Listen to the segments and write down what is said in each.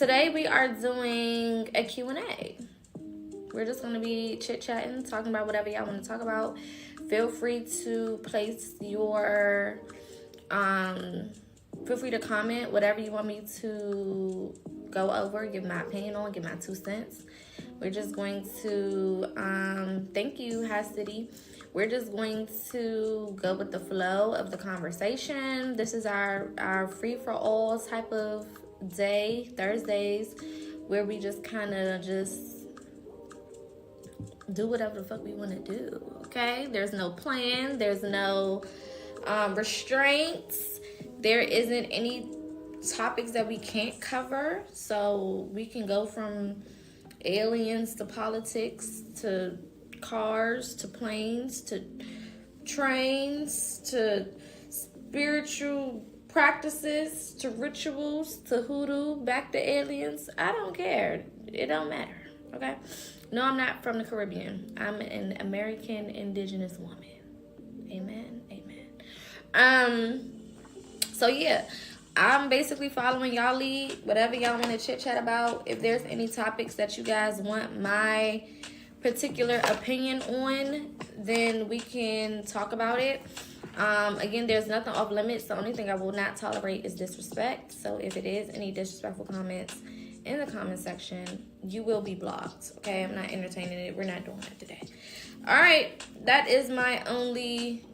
today we are doing a Q&A. We're just going to be chit-chatting, talking about whatever y'all want to talk about. Feel free to place your, feel free to comment whatever you want me to go over, give my opinion on, give my 2 cents. We're just going to, thank you, High City. We're just going to go with the flow of the conversation. This is our free-for-all type of day, Thursdays, where we just kind of just do whatever the fuck we want to do, okay? There's no plan. There's no restraints. There isn't any topics that we can't cover. So we can go from aliens to politics to cars to planes to trains to spiritual practices to rituals to hoodoo back to aliens. I don't care. It don't matter, okay? No, I'm not from the Caribbean. I'm an American indigenous woman. Amen. Amen. So yeah, I'm basically following y'all lead. Whatever y'all want to chit chat about. If there's any topics that you guys want my particular opinion on, then we can talk about it. Again, there's nothing off limits. The only thing I will not tolerate is disrespect. So if it is any disrespectful comments in the comment section, you will be blocked. Okay, I'm not entertaining it. We're not doing that today. All right, that is my only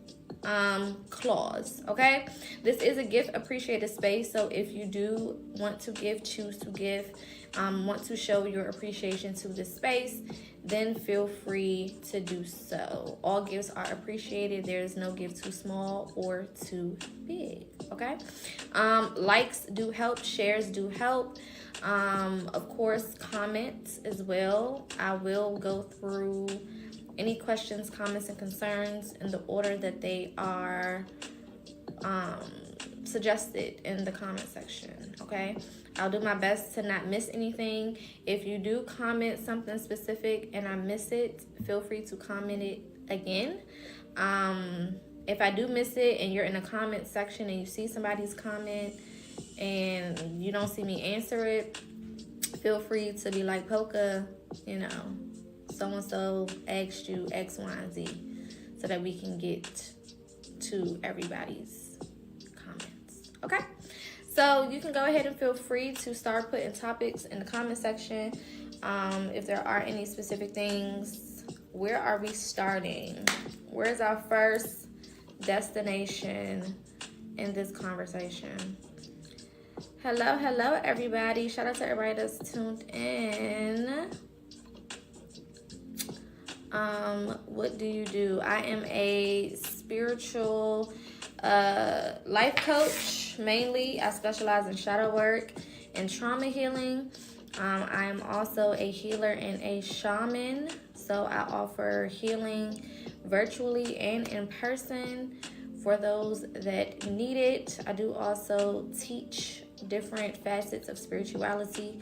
clause. Okay, this is a gift appreciated space. So if you do want to give, choose to give, want to show your appreciation to this space, then feel free to do so. All gifts are appreciated. There is no gift too small or too big. Okay, likes do help, shares do help. Of course, comments as well. I will go through any questions, comments, and concerns in the order that they are suggested in the comment section, okay? I'll do my best to not miss anything. If you do comment something specific and I miss it, feel free to comment it again. If I do miss it and you're in the comment section and you see somebody's comment and you don't see me answer it, feel free to be like, Poca, you know, so-and-so asked you X, Y, and Z, so that we can get to everybody's comments, okay? So you can go ahead and feel free to start putting topics in the comment section. If there are any specific things, where are we starting? Where's our first destination in this conversation? Hello, everybody. Shout out to everybody that's tuned in. What do you do? I am a spiritual life coach. Mainly, I specialize in shadow work and trauma healing. I am also a healer and a shaman. So I offer healing virtually and in person for those that need it. I do also teach different facets of spirituality,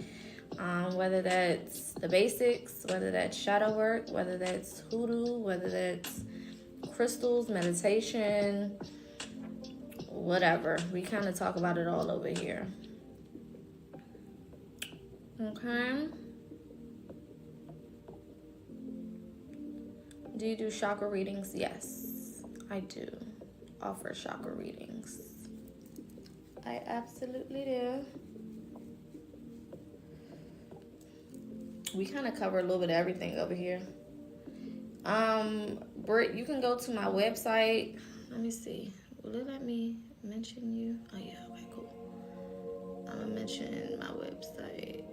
whether that's the basics, whether that's shadow work, whether that's hoodoo, whether that's crystals, meditation, whatever. We kind of talk about it all over here. Okay. Do you do chakra readings? Yes, I do offer chakra readings. I absolutely do. We kind of cover a little bit of everything over here. Britt, you can go to my website. Let me see. Will it let me mention you? Oh yeah, okay, cool. I'm gonna mention my website.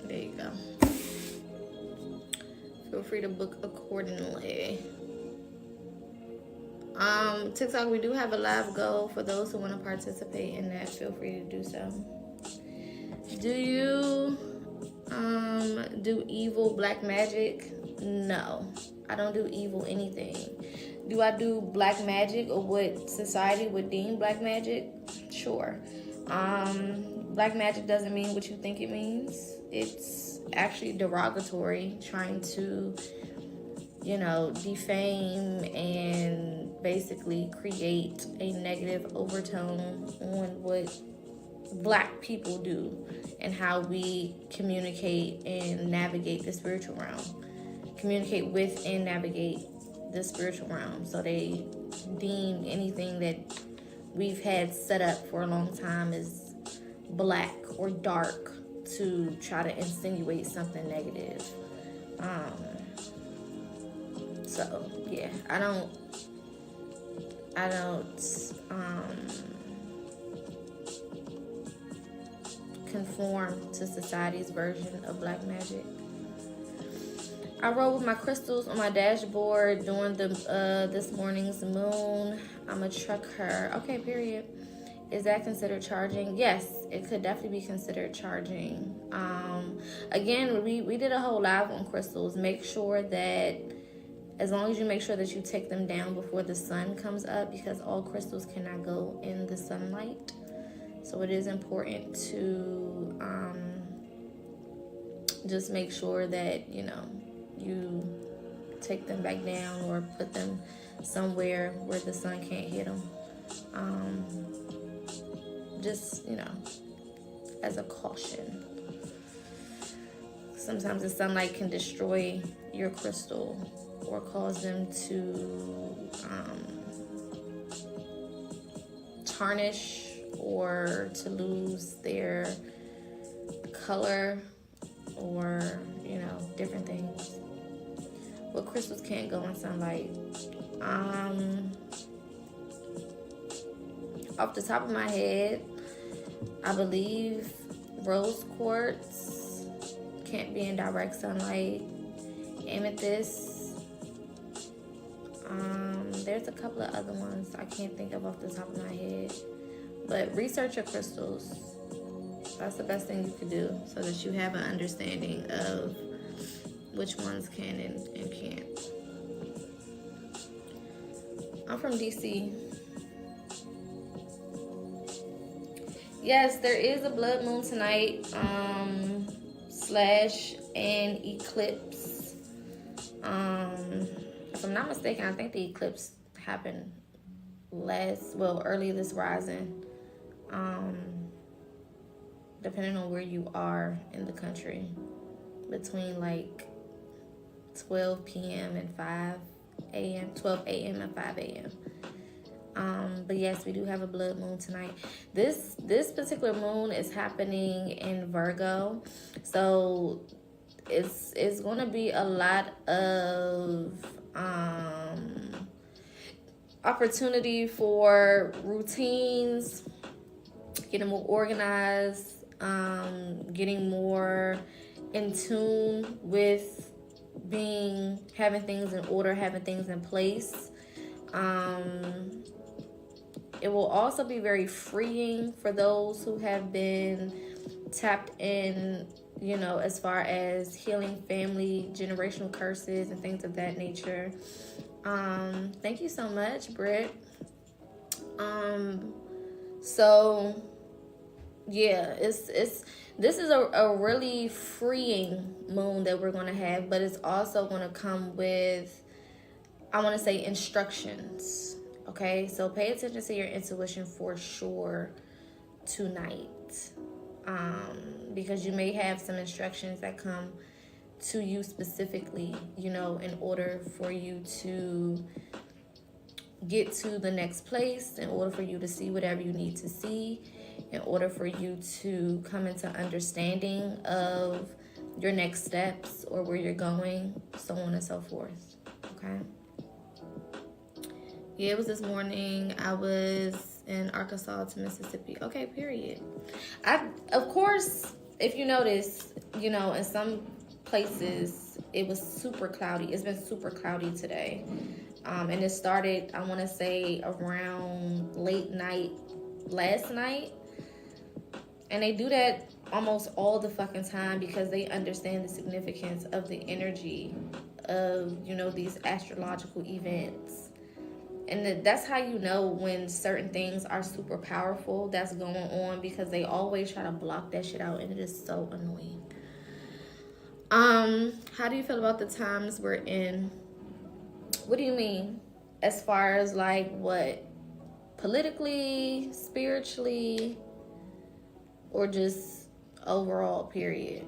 There you go. Feel free to book accordingly. TikTok, we do have a live goal for those who want to participate in that. Feel free to do so. Do you do evil black magic? No, I don't do evil anything. Do I do black magic or what society would deem black magic? Sure. Black magic doesn't mean what you think it means. it's actually derogatory, trying to, defame and basically create a negative overtone on what Black people do and how we communicate and navigate the spiritual realm. Communicate with and navigate the spiritual realm. So they deem anything that we've had set up for a long time as black or dark to try to insinuate something negative. So yeah, I don't conform to society's version of black magic. I roll with my crystals on my dashboard during the this morning's moon. I'm a trucker. Okay, period. Is that considered charging? Yes, it could definitely be considered charging. Again, we did a whole live on crystals. Make sure that, as long as you make sure that you take them down before the sun comes up, because all crystals cannot go in the sunlight. So it is important to just make sure that, you take them back down or put them somewhere where the sun can't hit them. Just, as a caution. Sometimes the sunlight can destroy your crystal or cause them to tarnish or to lose their color or, different things. What crystals can't go in sunlight? Off the top of my head, I believe rose quartz can't be in direct sunlight. Amethyst. There's a couple of other ones I can't think of off the top of my head. But research your crystals. That's the best thing you could do so that you have an understanding of which ones can and can't. I'm from DC. Yes, there is a blood moon tonight, / an eclipse. If I'm not mistaken, I think the eclipse happened early this rising. Depending on where you are in the country, between like 12 p.m. and 5 a.m., 12 a.m. and 5 a.m. But yes, we do have a blood moon tonight. This particular moon is happening in Virgo, so it's going to be a lot of opportunity for routines, getting more organized, getting more in tune with having things in order, having things in place. It will also be very freeing for those who have been tapped in, as far as healing family, generational curses, and things of that nature. Thank you so much, Britt. So yeah, this is a really freeing moon that we're going to have, but it's also going to come with, I want to say, instructions. Okay, so pay attention to your intuition for sure tonight, because you may have some instructions that come to you specifically, in order for you to get to the next place, in order for you to see whatever you need to see, in order for you to come into understanding of your next steps or where you're going, so on and so forth. Okay. Yeah, it was this morning. I was in Arkansas to Mississippi. Okay, period. Of course, if you notice, in some places it was super cloudy. It's been super cloudy today. And it started, I want to say, around late night last night. And they do that almost all the fucking time because they understand the significance of the energy of, these astrological events. And that's how you know when certain things are super powerful that's going on, because they always try to block that shit out, and it is so annoying. How do you feel about the times we're in? What do you mean? As far as like what? Politically, spiritually, or just overall, period?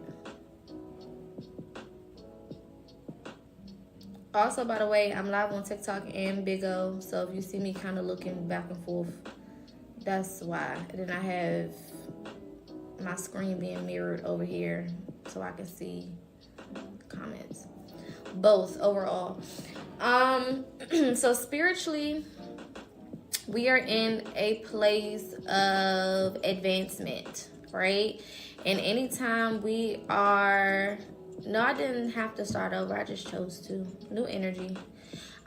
Also, by the way, I'm live on TikTok and Big O, so if you see me kind of looking back and forth, that's why. And then I have my screen being mirrored over here so I can see comments. Both overall. So spiritually, we are in a place of advancement, right? And anytime we are, no, I didn't have to start over. I just chose to. New energy.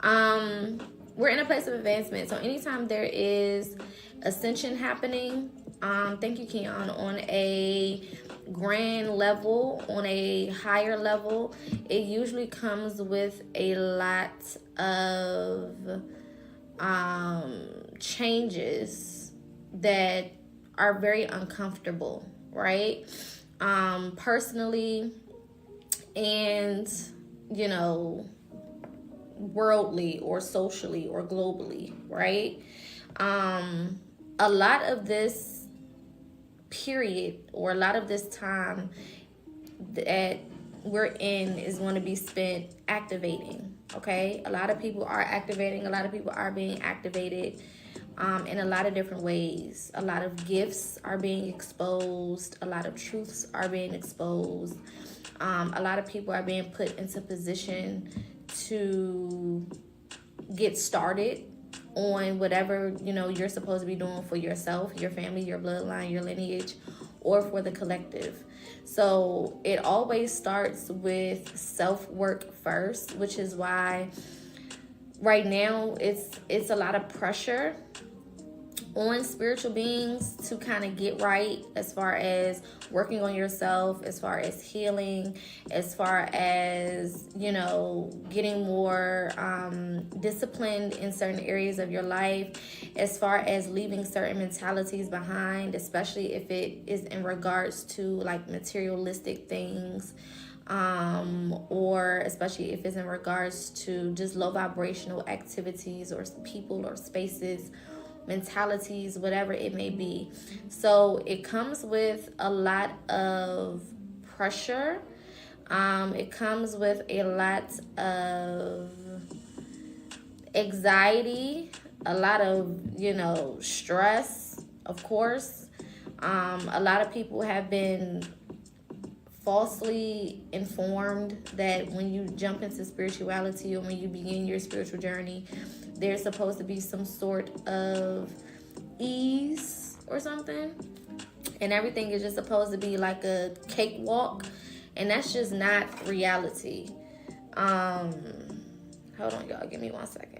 We're in a place of advancement. So anytime there is ascension happening, thank you, Keon, on a grand level, on a higher level, it usually comes with a lot of changes that are very uncomfortable, right? Personally and, you know, worldly or socially or globally, right? A lot of this period or a lot of this time that we're in is going to be spent activating, okay? A lot of people are activating, a lot of people are being activated in a lot of different ways. A lot of gifts are being exposed, a lot of truths are being exposed. A lot of people are being put into position to get started on whatever, you know, you're supposed to be doing for yourself, your family, your bloodline, your lineage, or for the collective. So it always starts with self-work first, which is why right now it's a lot of pressure on spiritual beings to kind of get right as far as working on yourself, as far as healing, as far as, you know, getting more disciplined in certain areas of your life, as far as leaving certain mentalities behind, especially if it is in regards to like materialistic things, or especially if it's in regards to just low vibrational activities or people or spaces, mentalities, whatever it may be. So it comes with a lot of pressure. It comes with a lot of anxiety, a lot of, you know, stress, of course. A lot of people have been falsely informed that when you jump into spirituality or when you begin your spiritual journey, there's supposed to be some sort of ease or something, and everything is just supposed to be like a cakewalk, and that's just not reality. Hold on, y'all, give me 1 second.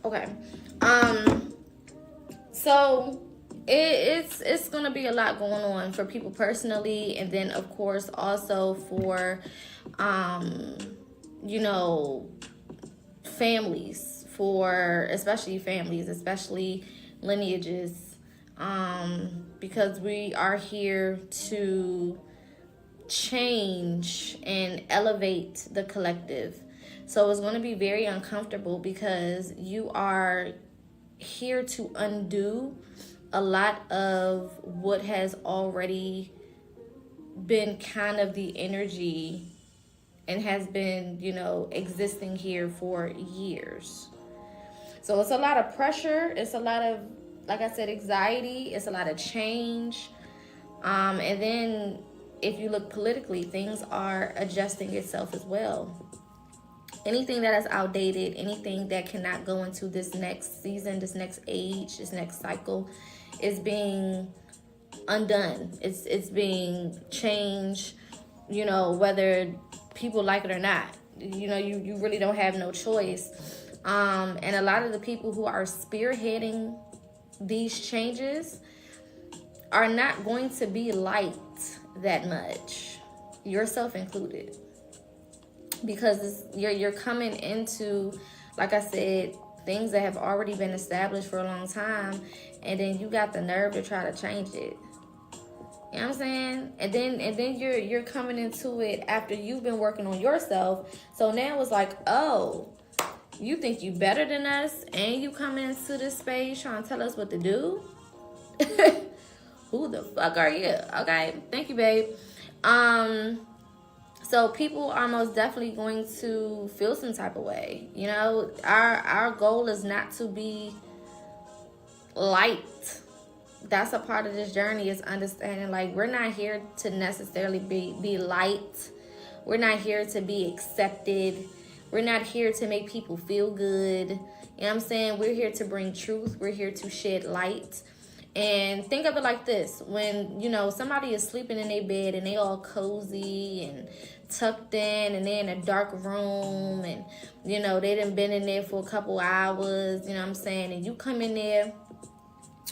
Okay. So it's gonna be a lot going on for people personally, and then of course also for you know, families, for especially families, especially lineages, because we are here to change and elevate the collective. So it's going to be very uncomfortable because you are here to undo a lot of what has already been kind of the energy and has been, you know, existing here for years. So it's a lot of pressure. It's a lot of, like I said, anxiety. It's a lot of change. And then if you look politically, things are adjusting itself as well. Anything that is outdated, anything that cannot go into this next season, this next age, this next cycle is being undone. It's being changed, you know, whether people like it or not. You know, you really don't have no choice. And a lot of the people who are spearheading these changes are not going to be liked that much, yourself included, because you're coming into, like I said, things that have already been established for a long time, and then you got the nerve to try to change it. You know what I'm saying? And then you're coming into it after you've been working on yourself. So now it's like, oh, you think you better than us, and you coming into this space trying to tell us what to do? Who the fuck are you? Okay, thank you, babe. So people are most definitely going to feel some type of way. You know, our goal is not to be liked. That's a part of this journey, is understanding, like, we're not here to necessarily be liked. We're not here to be accepted. We're not here to make people feel good. You know what I'm saying? We're here to bring truth. We're here to shed light. And think of it like this. When, you know, somebody is sleeping in their bed and they all cozy and tucked in, and they're in a dark room, and, you know, they done been in there for a couple hours, you know what I'm saying? And you come in there,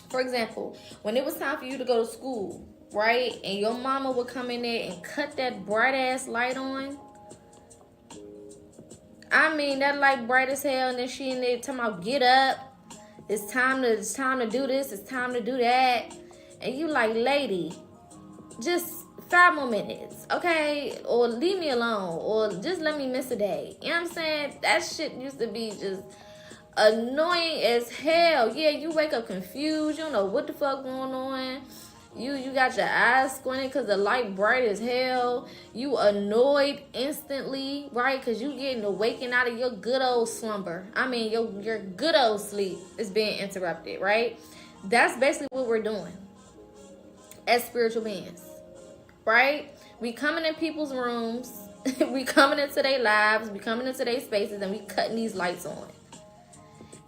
for example, when it was time for you to go to school, right? And your mama would come in there and cut that bright ass light on. I mean, that light bright as hell, and then she in there talking about, get up. It's time to do this. It's time to do that. And you like, lady, just 5 more minutes, okay? Or leave me alone, or just let me miss a day. You know what I'm saying? That shit used to be just annoying as hell. Yeah, you wake up confused. You don't know what the fuck going on. You got your eyes squinted because the light bright as hell. You annoyed instantly, right? Because you getting awakened out of your good old slumber. I mean, your good old sleep is being interrupted, right? That's basically what we're doing as spiritual beings, right? We coming in people's rooms. We coming into their lives. We coming into their spaces, and we cutting these lights on.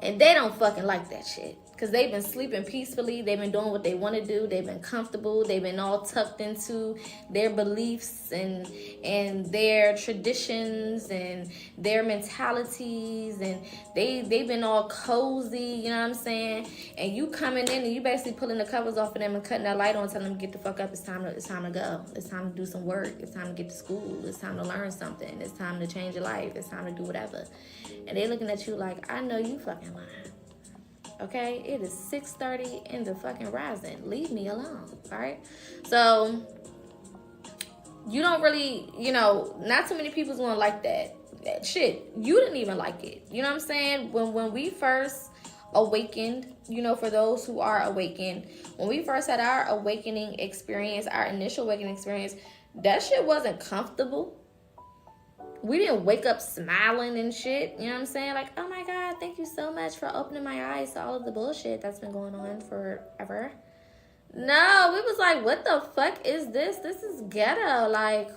And they don't fucking like that shit. Because they've been sleeping peacefully. They've been doing what they want to do. They've been comfortable. They've been all tucked into their beliefs and their traditions and their mentalities. And they've been all cozy, you know what I'm saying? And you coming in and you basically pulling the covers off of them and cutting that light on, telling them, get the fuck up. It's time to go. It's time to do some work. It's time to get to school. It's time to learn something. It's time to change your life. It's time to do whatever. And they looking at you like, I know you fucking lying. Okay, it is 6:30 in the fucking rising. Leave me alone, all right? So, you don't really, you know, not too many people's gonna like that shit. You didn't even like it. You know what I'm saying? When we first awakened, you know, for those who are awakened, when we first had our awakening experience, our initial awakening experience, that shit wasn't comfortable. We didn't wake up smiling and shit. You know what I'm saying? Like, oh my God, thank you so much for opening my eyes to all of the bullshit that's been going on forever. No, we was like, what the fuck is this? This is ghetto. Like,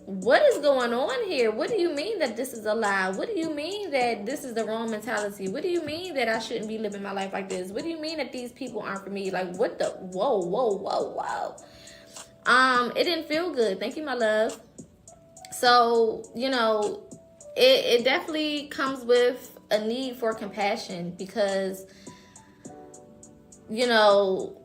what is going on here? What do you mean that this is a lie? What do you mean that this is the wrong mentality? What do you mean that I shouldn't be living my life like this? What do you mean that these people aren't for me? Like, what the, whoa. It didn't feel good. Thank you, my love. So, you know, it definitely comes with a need for compassion because, you know,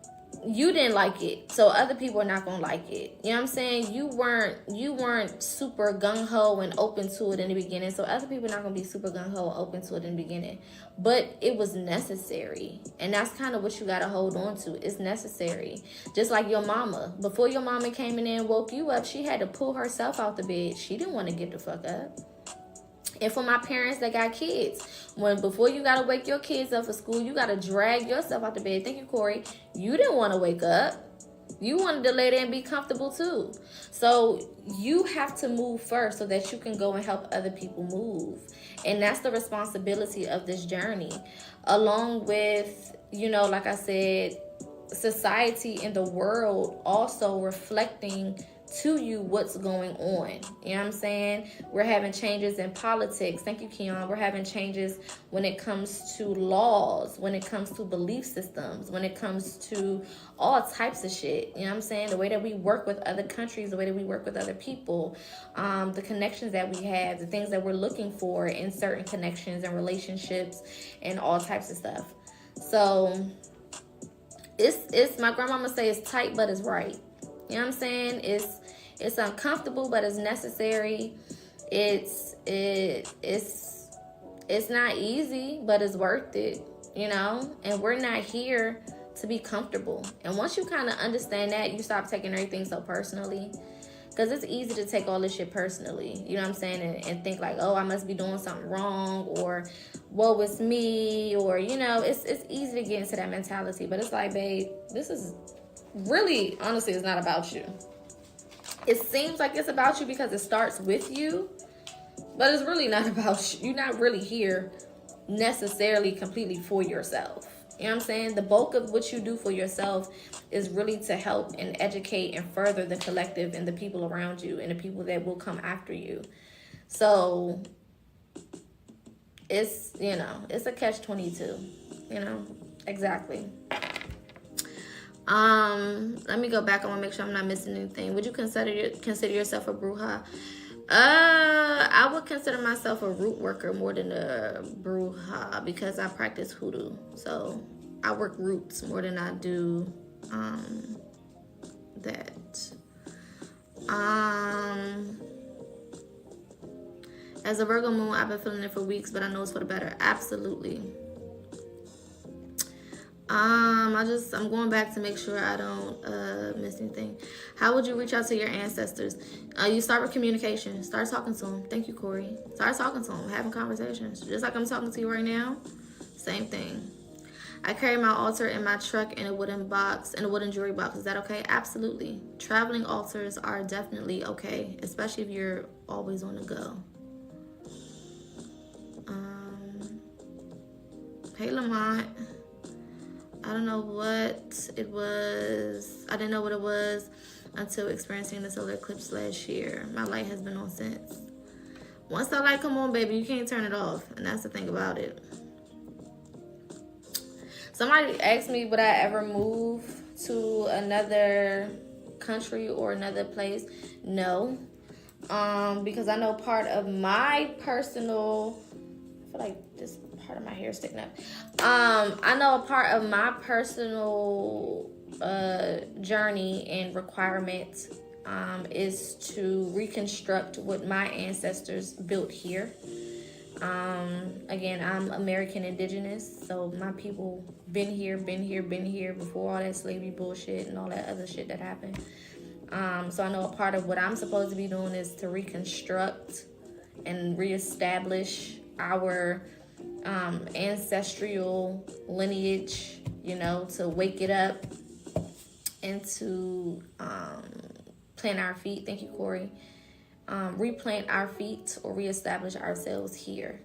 you didn't like it, so other people are not gonna like it. You know what I'm saying? You weren't super gung-ho and open to it in the beginning, so other people are not gonna be super gung-ho and open to it in the beginning. But it was necessary, and that's kind of what you gotta hold on to. It's necessary. Just like your mama. Before your mama came in and woke you up, she had to pull herself out the bed. She didn't want to get the fuck up. And for my parents that got kids, before you gotta wake your kids up for school, you gotta drag yourself out the bed. Thank you, Corey. You didn't want to wake up. You wanted to lay there and be comfortable too. So you have to move first so that you can go and help other people move. And that's the responsibility of this journey. Along with, you know, like I said, society and the world also reflecting to you what's going on. You know what I'm saying? We're having changes in politics. Thank you, Keon. We're having changes when it comes to laws, when it comes to belief systems, when it comes to all types of shit. You know what I'm saying? The way that we work with other countries, the way that we work with other people, the connections that we have, the things that we're looking for in certain connections and relationships and all types of stuff. So it's my grandmama say it's tight, but it's right. You know what I'm saying? It's uncomfortable, but it's necessary. It's not easy, but it's worth it, you know? And we're not here to be comfortable. And once you kind of understand that, you stop taking everything so personally. Because it's easy to take all this shit personally, you know what I'm saying? And think like, oh, I must be doing something wrong, or woe is me, or, you know, it's easy to get into that mentality. But it's like, babe, this is really, honestly, it's not about you. It seems like it's about you because it starts with you, but it's really not about you. You're not really here necessarily completely for yourself. You know what I'm saying? The bulk of what you do for yourself is really to help and educate and further the collective and the people around you and the people that will come after you. So it's, you know, it's a catch-22, you know, exactly. Let me go back. I want to make sure I'm not missing anything. Would you consider yourself a bruja? I would consider myself a root worker more than a bruja because I practice hoodoo. So I work roots more than I do that. As a Virgo moon, I've been feeling it for weeks, but I know it's for the better. Absolutely. I'm going back to make sure I don't miss anything. How would you reach out to your ancestors? You start with communication. Start talking to them. Thank you, Corey. Start talking to them, having conversations. Just like I'm talking to you right now. Same thing. I carry my altar in my truck in a wooden box, in a wooden jewelry box. Is that okay? Absolutely. Traveling altars are definitely okay, especially if you're always on the go. Hey, Lamont. I don't know what it was. I didn't know what it was until experiencing the solar eclipse last year. My light has been on since. Once that light come on, baby, you can't turn it off. And that's the thing about it. Somebody asked me, would I ever move to another country or another place? No. Because I know part of my personal... I feel like this part of my hair is sticking up. I know a part of my personal journey and requirement is to reconstruct what my ancestors built here. Again, I'm American indigenous, so my people been here before all that slavery bullshit and all that other shit that happened. So I know a part of what I'm supposed to be doing is to reconstruct and reestablish our ancestral lineage, you know, to wake it up and to plant our feet. Thank you, Corey. Replant our feet or reestablish ourselves here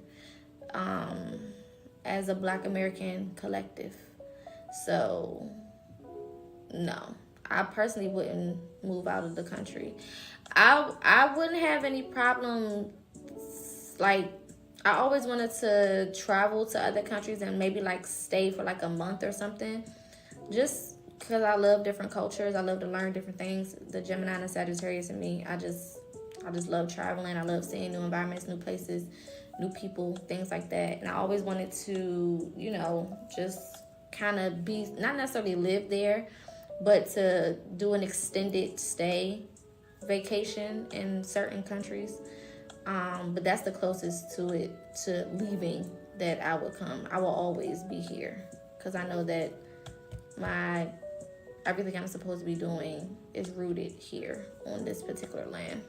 as a Black American collective. So, no, I personally wouldn't move out of the country. I wouldn't have any problem, like, I always wanted to travel to other countries and maybe like stay for like a month or something. Just because I love different cultures. I love to learn different things. The Gemini and the Sagittarius in me, I just love traveling. I love seeing new environments, new places, new people, things like that. And I always wanted to, you know, just kind of be, not necessarily live there, but to do an extended stay vacation in certain countries. But that's the closest to it, to leaving, that I would come. I will always be here because I know that everything I'm supposed to be doing is rooted here on this particular land.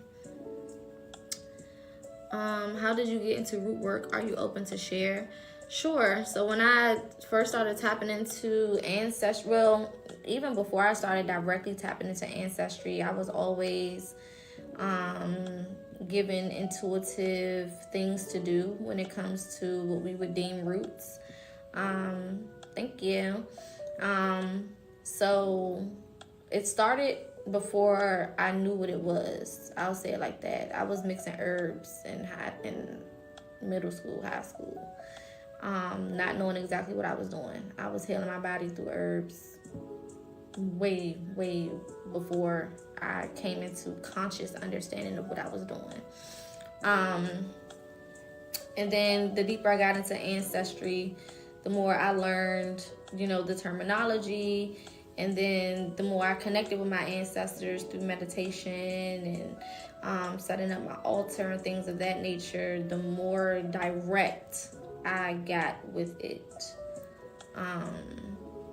How did you get into root work? Are you open to share? Sure. So when I first started tapping into ancestry, well, even before I started directly tapping into ancestry, I was always given intuitive things to do when it comes to what we would deem roots. Thank you. So it started before I knew what it was. I'll say it like that. I was mixing herbs in middle school, high school, not knowing exactly what I was doing. I was healing my body through herbs way before I came into conscious understanding of what I was doing. And then the deeper I got into ancestry, the more I learned, the terminology. And then the more I connected with my ancestors through meditation and setting up my altar and things of that nature, the more direct I got with it.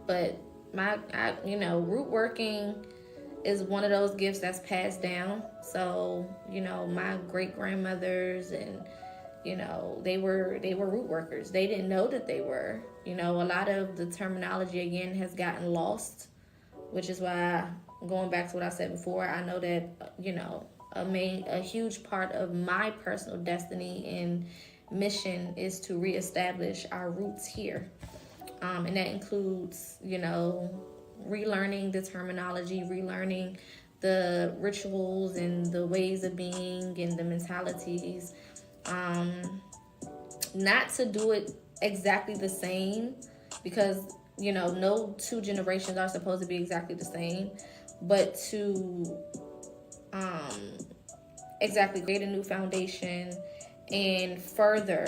But root working is one of those gifts that's passed down. So, my great grandmothers and they were root workers. They didn't know that they were. A lot of the terminology again has gotten lost, which is why, going back to what I said before, I know that a huge part of my personal destiny and mission is to reestablish our roots here, and that includes relearning the terminology, relearning the rituals and the ways of being and the mentalities. Not to do it exactly the same, because no two generations are supposed to be exactly the same, but to exactly create a new foundation and further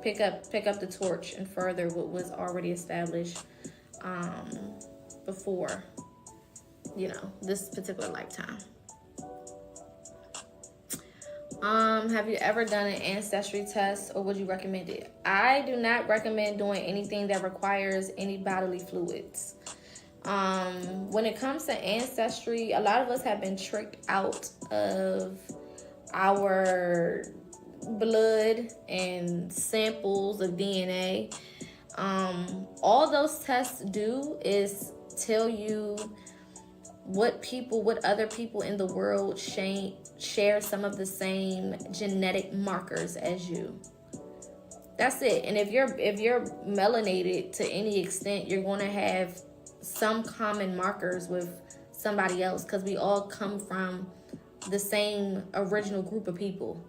pick up the torch and further what was already established before this particular lifetime. Have you ever done an ancestry test, or would you recommend it? I do not recommend doing anything that requires any bodily fluids. When it comes to ancestry, a lot of us have been tricked out of our blood and samples of DNA. All those tests do is tell you what other people in the world share some of the same genetic markers as you. That's it. And if you're melanated to any extent, you're going to have some common markers with somebody else, because we all come from the same original group of people.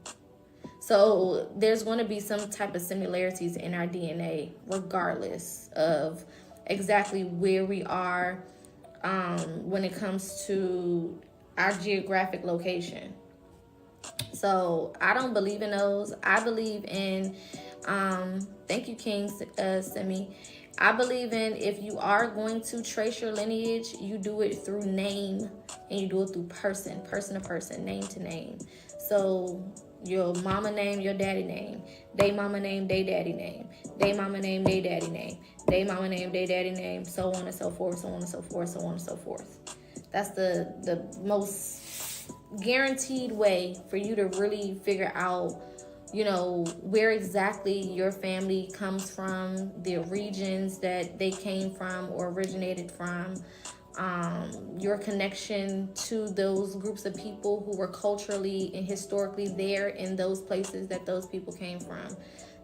So there's going to be some type of similarities in our DNA, regardless of exactly where we are when it comes to our geographic location. So I don't believe in those. I believe in, thank you, King Semi. I believe in, if you are going to trace your lineage, you do it through name, and you do it through person to person, name to name. So your mama name, your daddy name. They mama name, they daddy name. They mama name, they daddy name. They mama name, they daddy name. So on and so forth, so on and so forth, so on and so forth. That's the most guaranteed way for you to really figure out, where exactly your family comes from, the regions that they came from or originated from, your connection to those groups of people who were culturally and historically there in those places that those people came from.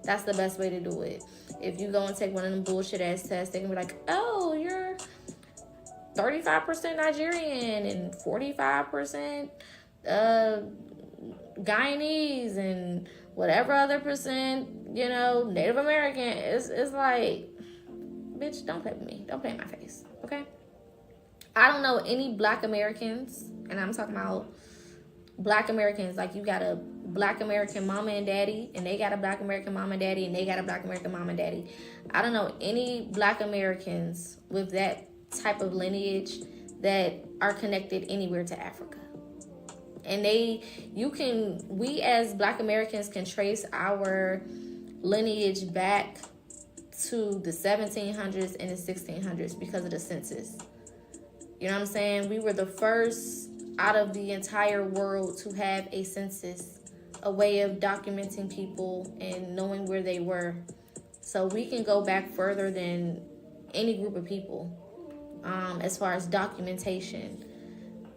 That's the best way to do it. If you go and take one of them bullshit ass tests, they can be like, oh, you're 35% Nigerian and 45% Guyanese and whatever other percent, Native American. It's like, bitch, don't play with me. Don't play in my face, okay? I don't know any Black Americans, and I'm talking about Black Americans, like you got a Black American mama and daddy, and they got a Black American mama and daddy, and they got a Black American mama and daddy. I don't know any Black Americans with that type of lineage that are connected anywhere to Africa. And we as Black Americans can trace our lineage back to the 1700s and the 1600s because of the census. You know what I'm saying? We were the first out of the entire world to have a census, a way of documenting people and knowing where they were. So we can go back further than any group of people as far as documentation.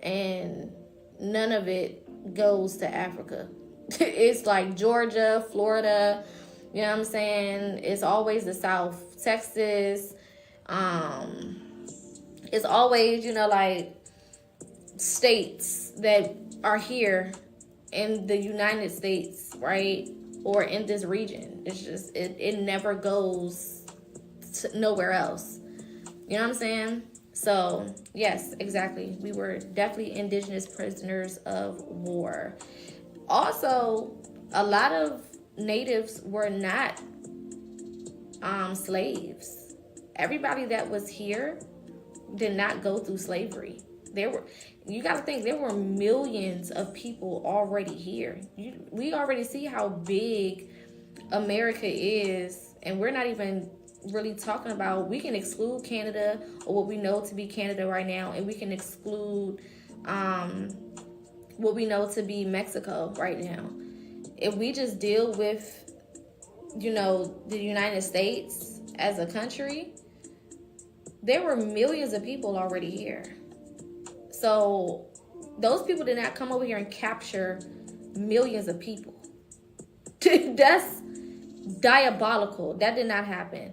And none of it goes to Africa. It's like Georgia, Florida, you know what I'm saying? It's always the South. Texas, it's always, like states that are here in the United States, right? Or in this region. It's just, it never goes to nowhere else. You know what I'm saying? So, yes, exactly. We were definitely indigenous prisoners of war. Also, a lot of natives were not slaves. Everybody that was here did not go through slavery. You got to think, there were millions of people already here. We already see how big America is, and we're not even really talking about, we can exclude Canada, or what we know to be Canada right now, and we can exclude what we know to be Mexico right now. If we just deal with, the United States as a country, there were millions of people already here. So those people did not come over here and capture millions of people. That's diabolical. That did not happen.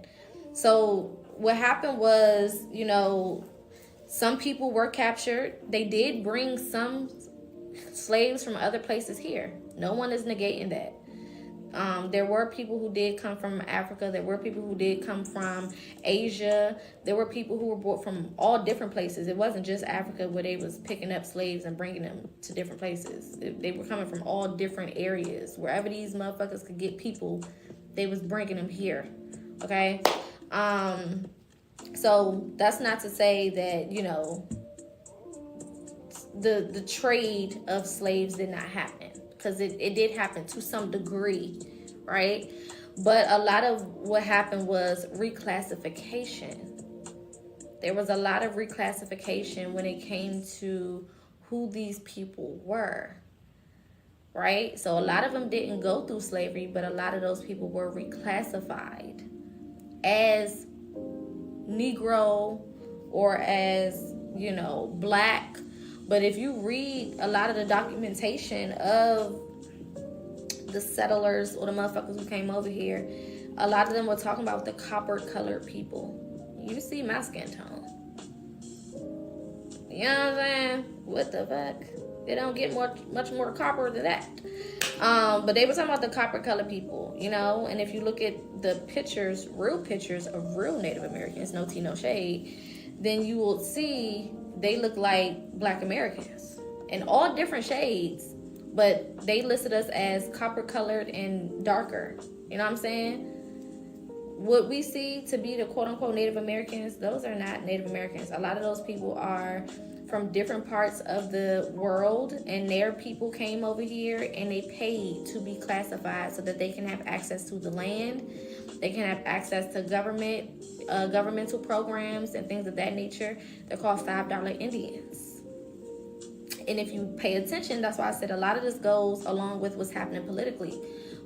So what happened was, some people were captured. They did bring some slaves from other places here. No one is negating that. There were people who did come from Africa. There were people who did come from Asia. There were people who were brought from all different places. It wasn't just Africa where they was picking up slaves and bringing them to different places. They were coming from all different areas. Wherever these motherfuckers could get people, they was bringing them here. Okay? So that's not to say that, the trade of slaves did not happen. Because it did happen to some degree, right? But a lot of what happened was reclassification. There was a lot of reclassification when it came to who these people were, right? So a lot of them didn't go through slavery, but a lot of those people were reclassified as Negro or as, Black. But if you read a lot of the documentation of the settlers or the motherfuckers who came over here, a lot of them were talking about the copper-colored people. You see my skin tone. You know what I'm saying? What the fuck? They don't get much more copper than that. But they were talking about the copper-colored people, And if you look at the pictures, real pictures of real Native Americans, no tea, no shade, then you will see they look like Black Americans in all different shades, but they listed us as copper colored and darker. You know what I'm saying? What we see to be the quote unquote Native Americans, those are not Native Americans. A lot of those people are from different parts of the world, and their people came over here and they paid to be classified so that they can have access to the land. They can have access to governmental programs and things of that nature. They're called $5 Indians. And if you pay attention, that's why I said a lot of this goes along with what's happening politically.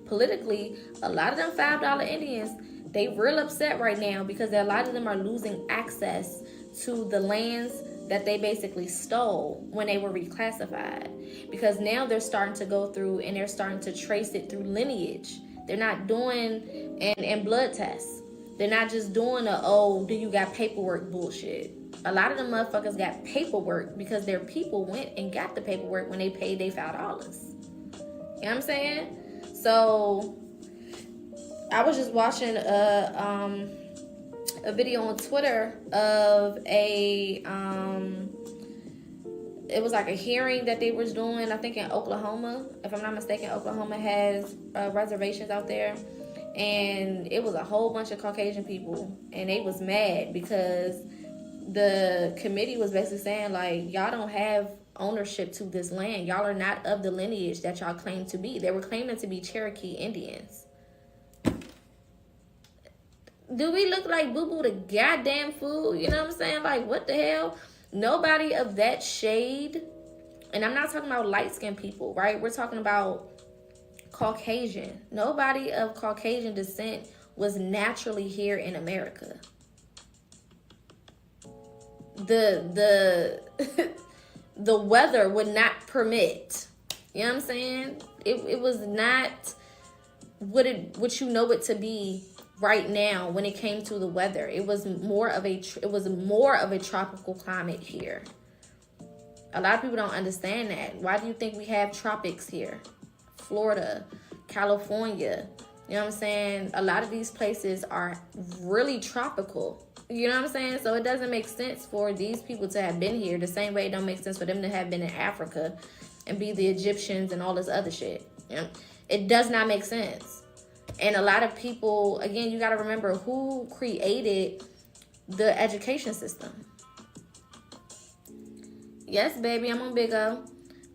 Politically, a lot of them $5 Indians, they real upset right now because a lot of them are losing access to the lands that they basically stole when they were reclassified. Because now they're starting to go through and they're starting to trace it through lineage. They're not doing and blood tests. They're not just doing do you got paperwork bullshit. A lot of them motherfuckers got paperwork because their people went and got the paperwork when they paid their $5. You know what I'm saying? So I was just watching a video on Twitter of it was like a hearing that they was doing, I think in Oklahoma. If I'm not mistaken, Oklahoma has reservations out there. And it was a whole bunch of Caucasian people. And they was mad because the committee was basically saying, like, y'all don't have ownership to this land. Y'all are not of the lineage that y'all claim to be. They were claiming to be Cherokee Indians. Do we look like boo-boo the goddamn fool? You know what I'm saying? Like, what the hell? Nobody of that shade, and I'm not talking about light-skinned people, right? We're talking about Caucasian. Nobody of Caucasian descent was naturally here in America. The weather would not permit. You know what I'm saying? It was not what you know it to be right now when it came to the weather. It was more of a tropical climate here. A lot of people don't understand that. Why do you think we have tropics here? Florida, California. You know what I'm saying? A lot of these places are really tropical. You know what I'm saying? So it doesn't make sense for these people to have been here the same way it don't make sense for them to have been in Africa and be the Egyptians and all this other shit. You know? It does not make sense. And a lot of people, again, you got to remember who created the education system. Yes, baby, I'm on Big O.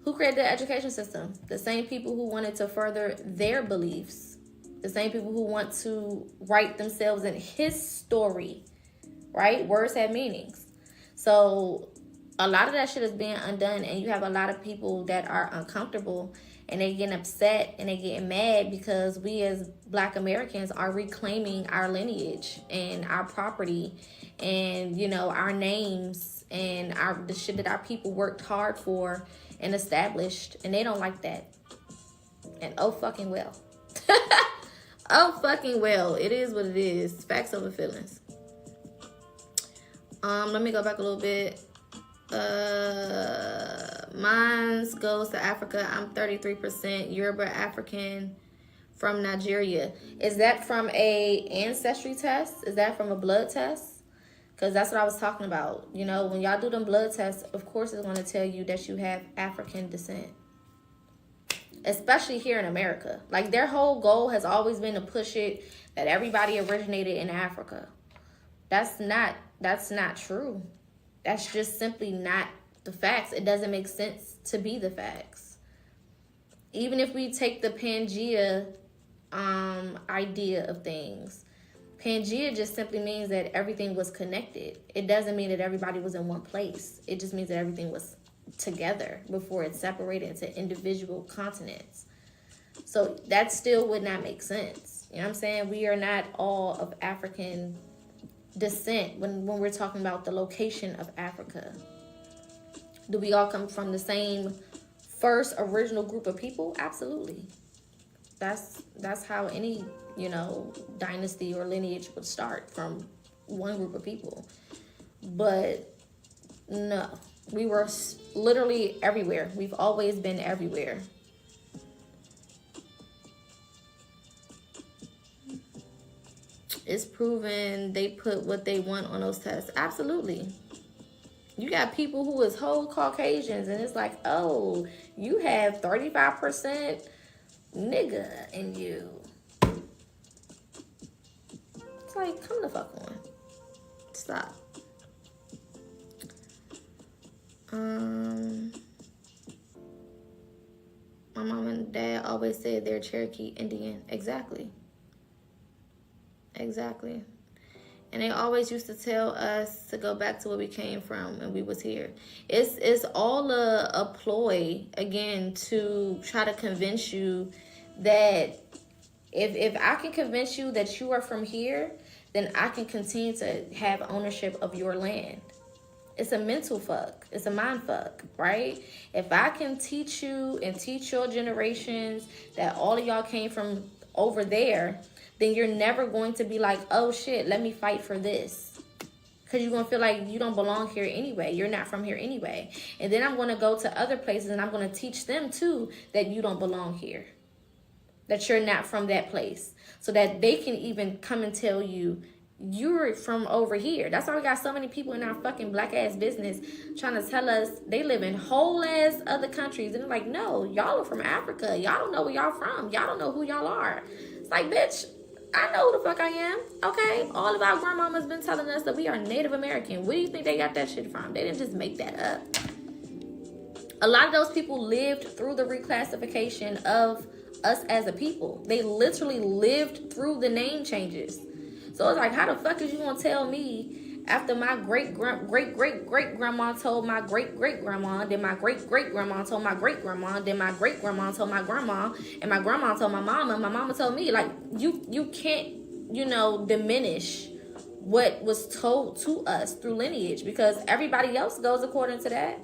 Who created the education system? The same people who wanted to further their beliefs. The same people who want to write themselves in his story, right? Words have meanings. So a lot of that shit is being undone, and you have a lot of people that are uncomfortable, and they getting upset and they getting mad because we as Black Americans are reclaiming our lineage and our property and, you know, our names and the shit that our people worked hard for and established, and they don't like that. And oh fucking well. Oh fucking well. It is what it is. Facts over feelings. Let me go back a little bit. Mine goes to Africa. I'm 33% Yoruba African from Nigeria. Is that from a ancestry test? Is that from a blood test? Because that's what I was talking about. You know, when y'all do them blood tests, of course it's going to tell you that you have African descent. Especially here in America. Like, their whole goal has always been to push it that everybody originated in Africa. That's not true. That's just simply not the facts. It doesn't make sense to be the facts. Even if we take the Pangea idea of things, Pangea just simply means that everything was connected. It doesn't mean that everybody was in one place. It just means that everything was together before it separated into individual continents. So that still would not make sense. You know what I'm saying? We are not all of African descent when we're talking about the location of Africa. Do we all come from the same first original group of people? Absolutely. That's how any, you know, dynasty or lineage would start, from one group of people. But no, we were literally everywhere. We've always been everywhere. It's proven they put what they want on those tests. Absolutely. You got people who is whole Caucasians, and it's like, oh, you have 35% nigga in you. It's like, come the fuck on. Stop. My mom and dad always said they're Cherokee Indian. Exactly. And they always used to tell us to go back to where we came from when we was here. It's all a ploy, again, to try to convince you that if I can convince you that you are from here, then I can continue to have ownership of your land. It's a mental fuck. It's a mind fuck, right? If I can teach you and teach your generations that all of y'all came from over there, then you're never going to be like, oh shit, let me fight for this. Because you're going to feel like you don't belong here anyway. You're not from here anyway. And then I'm going to go to other places and I'm going to teach them too that you don't belong here. That you're not from that place. So that they can even come and tell you you're from over here. That's why we got so many people in our fucking black ass business trying to tell us they live in whole ass other countries. And they're like, no, y'all are from Africa. Y'all don't know where y'all from. Y'all don't know who y'all are. It's like, bitch, I know who the fuck I am, okay? All of our grandmamas been telling us that we are Native American. Where do you think they got that shit from? They didn't just make that up. A lot of those people lived through the reclassification of us as a people. They literally lived through the name changes. So it's like, how the fuck is you gonna tell me after my great-great-great-great-grandma told my great-great-grandma, then my great-great-grandma told my great-grandma, then my great-grandma told my grandma, and my grandma told my mama, and my mama told me? Like, you can't, you know, diminish what was told to us through lineage, because everybody else goes according to that.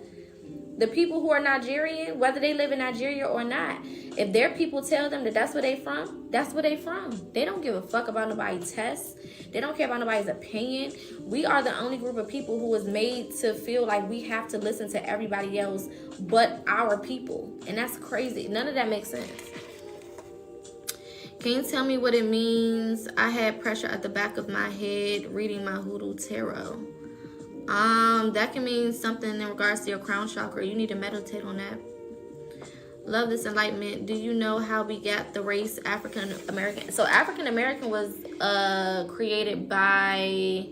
The people who are Nigerian, whether they live in Nigeria or not, if their people tell them that that's where they from, that's where they from. They don't give a fuck about nobody's tests. They don't care about nobody's opinion. We are the only group of people who was made to feel like we have to listen to everybody else but our people. And that's crazy. None of that makes sense. Can you tell me what it means? I had pressure at the back of my head reading my hoodoo tarot. That can mean something in regards to your crown chakra. You need to meditate on that. Love this enlightenment. Do you know how we got the race African American? So African American was created by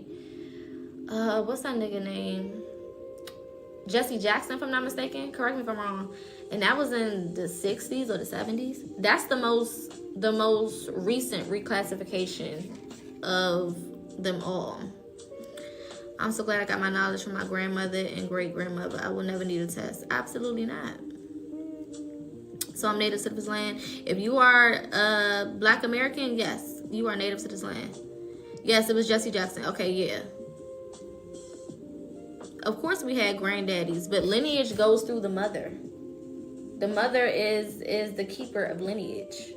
what's that nigga name? Jesse Jackson, if I'm not mistaken. Correct me if I'm wrong. And that was in the 60s or the 70s. That's the most recent reclassification of them all. I'm so glad I got my knowledge from my grandmother and great-grandmother. I will never need a test. Absolutely not. So I'm native to this land. If you are Black American, yes, you are native to this land. Yes, it was Jesse Jackson. Okay, yeah. Of course we had granddaddies, but lineage goes through the mother. The mother is the keeper of lineage.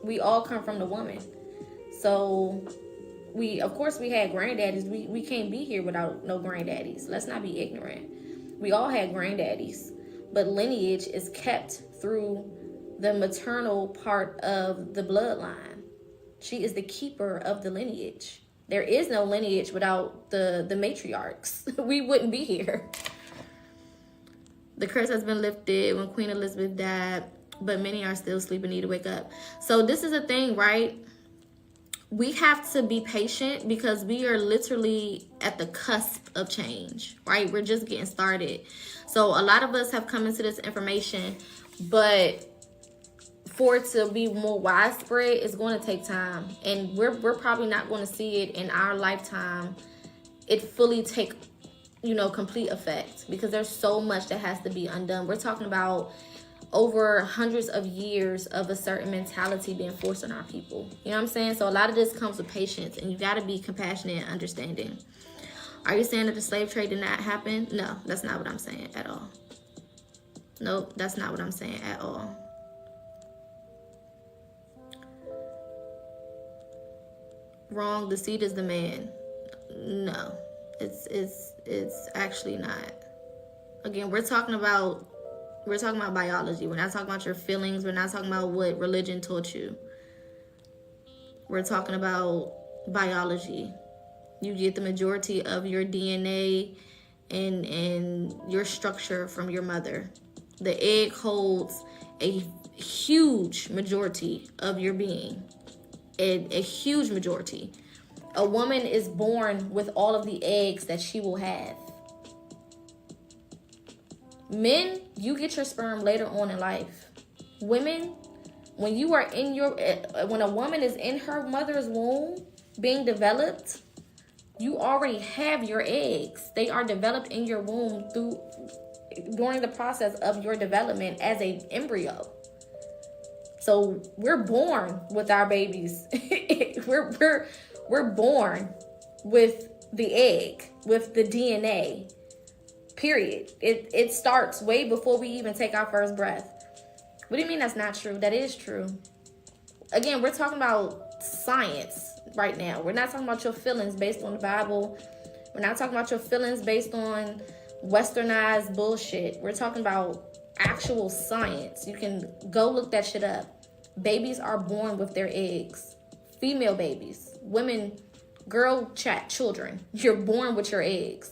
We all come from the woman. So of course we had granddaddies. We can't be here without no granddaddies. Let's not be ignorant. We all had granddaddies, but lineage is kept through the maternal part of the bloodline. She is the keeper of the lineage. There is no lineage without the matriarchs. We wouldn't be here. The curse has been lifted when Queen Elizabeth died, but many are still asleep and need to wake up. So this is a thing, right? We have to be patient because we are literally at the cusp of change, right? We're just getting started. So a lot of us have come into this information, but for it to be more widespread, it's going to take time. And we're probably not going to see it in our lifetime. It fully take, complete effect because there's so much that has to be undone. We're talking about over hundreds of years of a certain mentality being forced on our people. You know what I'm saying? So a lot of this comes with patience, and you got to be compassionate and understanding. Are you saying that the slave trade did not happen? No, that's not what I'm saying at all. Nope, that's not what I'm saying at all. Wrong, the seed is the man. No, it's actually not. Again, we're talking about biology. We're not talking about your feelings. We're not talking about what religion taught you. We're talking about biology. You get the majority of your DNA and your structure from your mother. The egg holds a huge majority of your being. A huge majority. A woman is born with all of the eggs that she will have. Men, you get your sperm later on in life. Women, when a woman is in her mother's womb being developed, you already have your eggs. They are developed in your womb during the process of your development as an embryo. So we're born with our babies. we're born with the egg, with the DNA. Period. It starts way before we even take our first breath. What do you mean that's not true? That is true. Again, we're talking about science right now. We're not talking about your feelings based on the Bible. We're not talking about your feelings based on westernized bullshit. We're talking about actual science. You can go look that shit up. Babies are born with their eggs. Female babies, women, children. You're born with your eggs.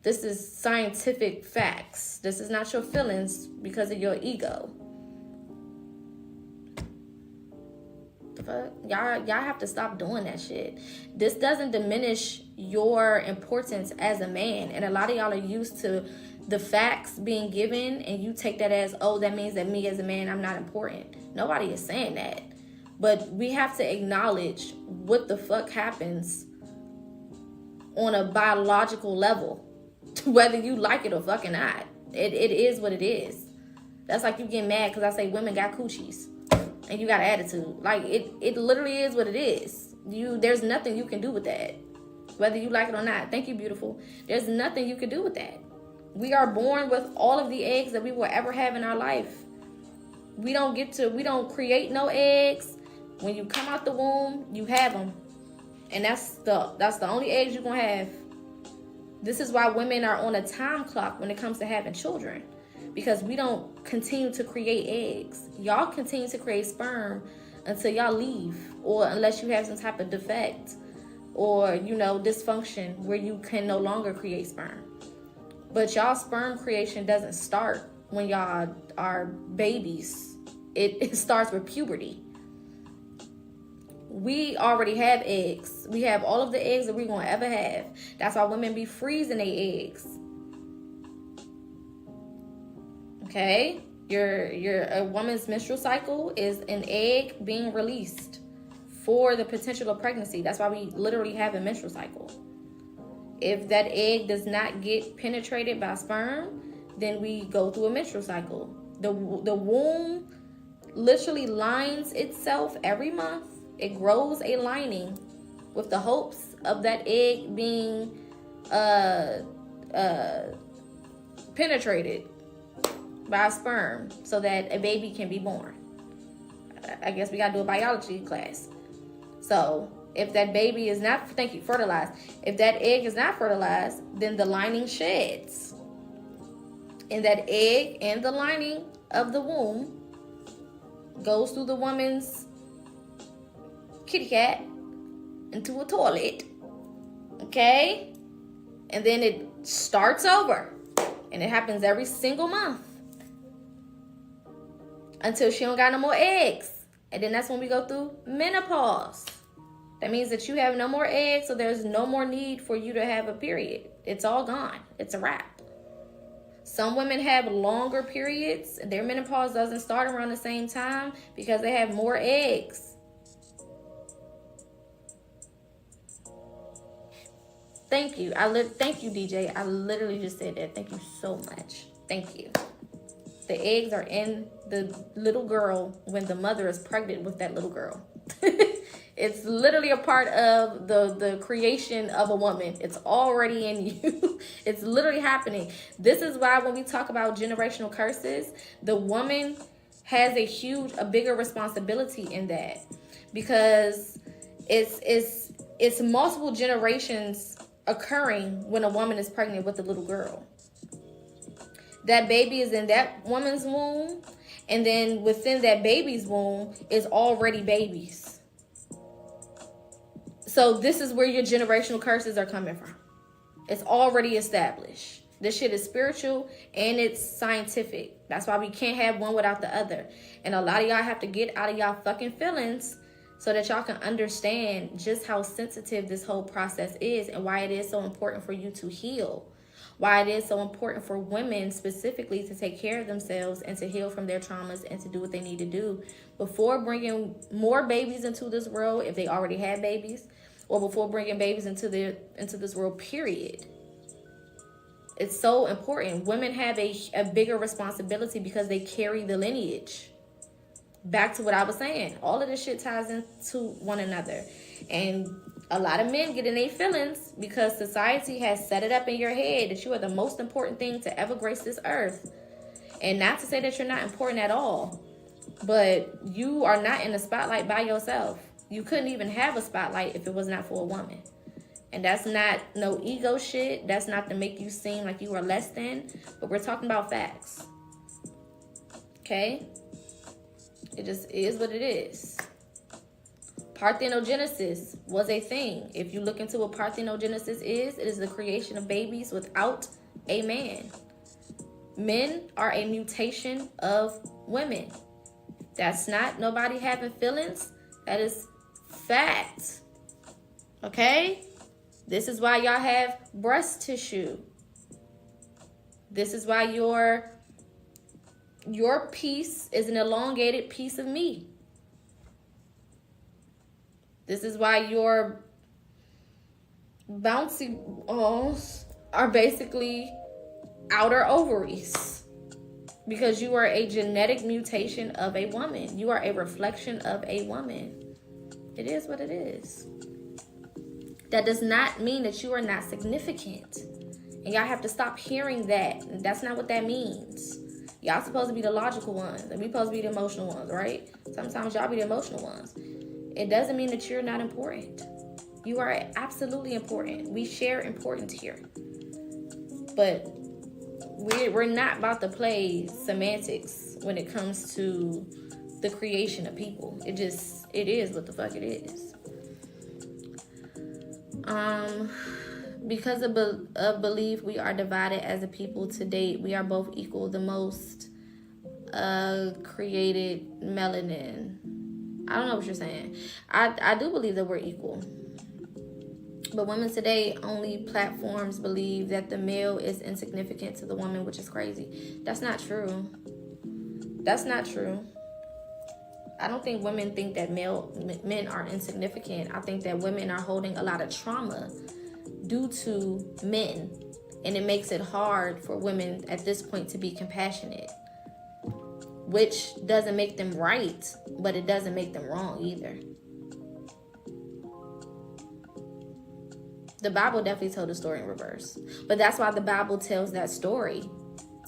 This is scientific facts. This is not your feelings because of your ego. The fuck? Y'all have to stop doing that shit. This doesn't diminish your importance as a man. And a lot of y'all are used to the facts being given, and you take that as, oh, that means that me as a man, I'm not important. Nobody is saying that. But we have to acknowledge what the fuck happens on a biological level. Whether you like it or fucking not. It is what it is. That's like you get mad because I say women got coochies and you got an attitude. Like it literally is what it is. There's nothing you can do with that. Whether you like it or not. Thank you, beautiful. There's nothing you can do with that. We are born with all of the eggs that we will ever have in our life. We don't create no eggs. When you come out the womb, you have them. And that's the only eggs you're going to have. This is why women are on a time clock when it comes to having children. Because we don't continue to create eggs. Y'all continue to create sperm until y'all leave. Or unless you have some type of defect. Or, dysfunction where you can no longer create sperm. But y'all sperm creation doesn't start when y'all are babies. It starts with puberty. We already have eggs. We have all of the eggs that we're going to ever have. That's why women be freezing their eggs. Okay? A woman's menstrual cycle is an egg being released for the potential of pregnancy. That's why we literally have a menstrual cycle. If that egg does not get penetrated by sperm, then we go through a menstrual cycle. The womb literally lines itself every month. It grows a lining with the hopes of that egg being penetrated by sperm so that a baby can be born. I guess we gotta do a biology class. So if that baby is not, fertilized. If that egg is not fertilized, then the lining sheds. And that egg and the lining of the womb goes through the woman's kitty cat into a toilet. Okay? And then it starts over. And it happens every single month. Until she don't got no more eggs. And then that's when we go through menopause. That means that you have no more eggs, so there's no more need for you to have a period. It's all gone. It's a wrap. Some women have longer periods. Their menopause doesn't start around the same time because they have more eggs. Thank you. Thank you, DJ. I literally just said that. Thank you so much. Thank you. The eggs are in the little girl when the mother is pregnant with that little girl. It's literally a part of the creation of a woman. It's already in you. It's literally happening. This is why when we talk about generational curses, the woman has a bigger responsibility in that. Because it's multiple generations occurring when a woman is pregnant with a little girl. That baby is in that woman's womb, and then within that baby's womb is already babies. So this is where your generational curses are coming from. It's already established. This shit is spiritual and it's scientific. That's why we can't have one without the other. And a lot of y'all have to get out of y'all fucking feelings so that y'all can understand just how sensitive this whole process is and why it is so important for you to heal. Why it is so important for women specifically to take care of themselves and to heal from their traumas and to do what they need to do before bringing more babies into this world, if they already had babies, or before bringing babies into this world, period. It's so important. Women have a bigger responsibility because they carry the lineage. Back to what I was saying. All of this shit ties into one another. And a lot of men get in their feelings because society has set it up in your head that you are the most important thing to ever grace this earth. And not to say that you're not important at all, but you are not in the spotlight by yourself. You couldn't even have a spotlight if it was not for a woman. And that's not no ego shit. That's not to make you seem like you are less than, but we're talking about facts. Okay? It just is what it is. Parthenogenesis was a thing. If you look into what parthenogenesis is, it is the creation of babies without a man. Men are a mutation of women. That's not nobody having feelings. That is fact. Okay? This is why y'all have breast tissue. This is why your piece is an elongated piece of meat. This is why your bouncy balls are basically outer ovaries. Because you are a genetic mutation of a woman. You are a reflection of a woman. It is what it is. That does not mean that you are not significant. And And y'all have to stop hearing that. That's not what that means. Y'all supposed to be the logical ones, and we supposed to be the emotional ones, right? Sometimes y'all be the emotional ones. It doesn't mean that you're not important. You are absolutely important. We share importance here. But we're not about to play semantics when it comes to the creation of people. It is what the fuck it is. Because of belief, we are divided as a people to date. We are both equal. The most created melanin. I don't know what you're saying. I do believe that we're equal. But women today, only platforms believe that the male is insignificant to the woman, which is crazy. That's not true. That's not true. I don't think women think that men are insignificant. I think that women are holding a lot of trauma due to men, and it makes it hard for women at this point to be compassionate, which doesn't make them right, but it doesn't make them wrong either. The Bible definitely told the story in reverse, but that's why the Bible tells that story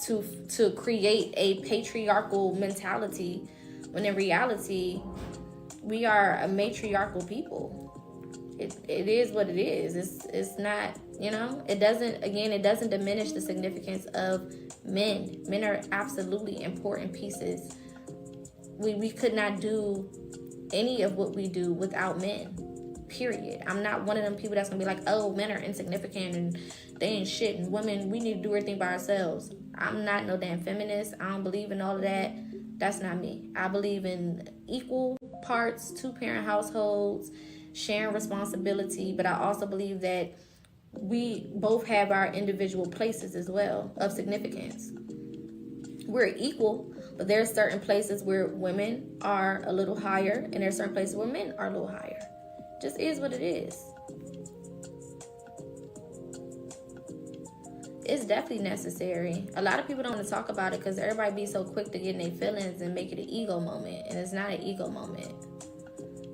to create a patriarchal mentality, when in reality we are a matriarchal people. It is what it is. It's not, it doesn't diminish the significance of men. Men are absolutely important pieces. We could not do any of what we do without men. Period. I'm not one of them people that's gonna be like, oh, men are insignificant and they ain't shit, and women, we need to do everything by ourselves. I'm not no damn feminist. I don't believe in all of that. That's not me. I believe in equal parts, 2-parent households, sharing responsibility, but I also believe that we both have our individual places as well of significance. We're equal, but there are certain places where women are a little higher, and there are certain places where men are a little higher. Just is what it is. It's definitely necessary. A lot of people don't want to talk about it because everybody be so quick to get in their feelings and make it an ego moment, and it's not an ego moment.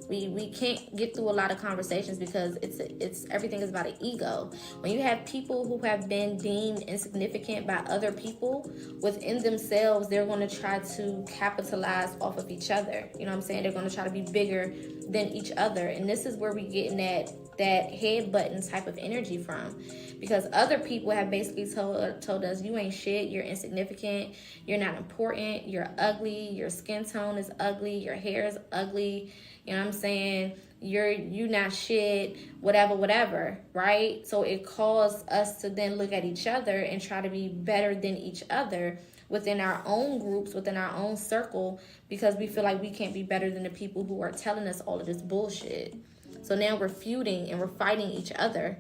We can't get through a lot of conversations because it's everything is about an ego. When you have people who have been deemed insignificant by other people, within themselves, they're going to try to capitalize off of each other. You know what I'm saying? They're going to try to be bigger than each other. And this is where we get in that head button type of energy from. Because other people have basically told us, you ain't shit, you're insignificant, you're not important, you're ugly, your skin tone is ugly, your hair is ugly, you know what I'm saying? You're not shit, whatever, right? So it caused us to then look at each other and try to be better than each other within our own groups, within our own circle, because we feel like we can't be better than the people who are telling us all of this bullshit. So now we're feuding and we're fighting each other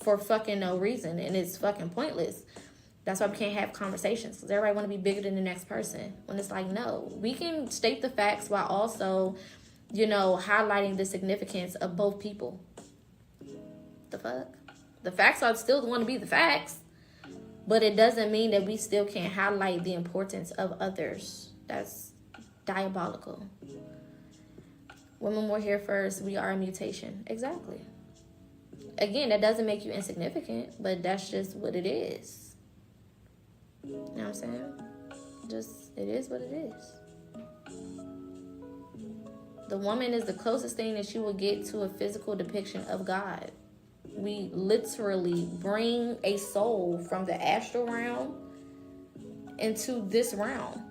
for fucking no reason, and it's fucking pointless. That's why we can't have conversations, because everybody want to be bigger than the next person, when it's like, no, we can state the facts while also, highlighting the significance of both people. The fuck? The facts are still going to be the facts, but it doesn't mean that we still can't highlight the importance of others. That's diabolical. Women were here first. We are a mutation. Exactly. Again, that doesn't make you insignificant, but that's just what it is. You know what I'm saying? It is what it is. The woman is the closest thing that you will get to a physical depiction of God. We literally bring a soul from the astral realm into this realm.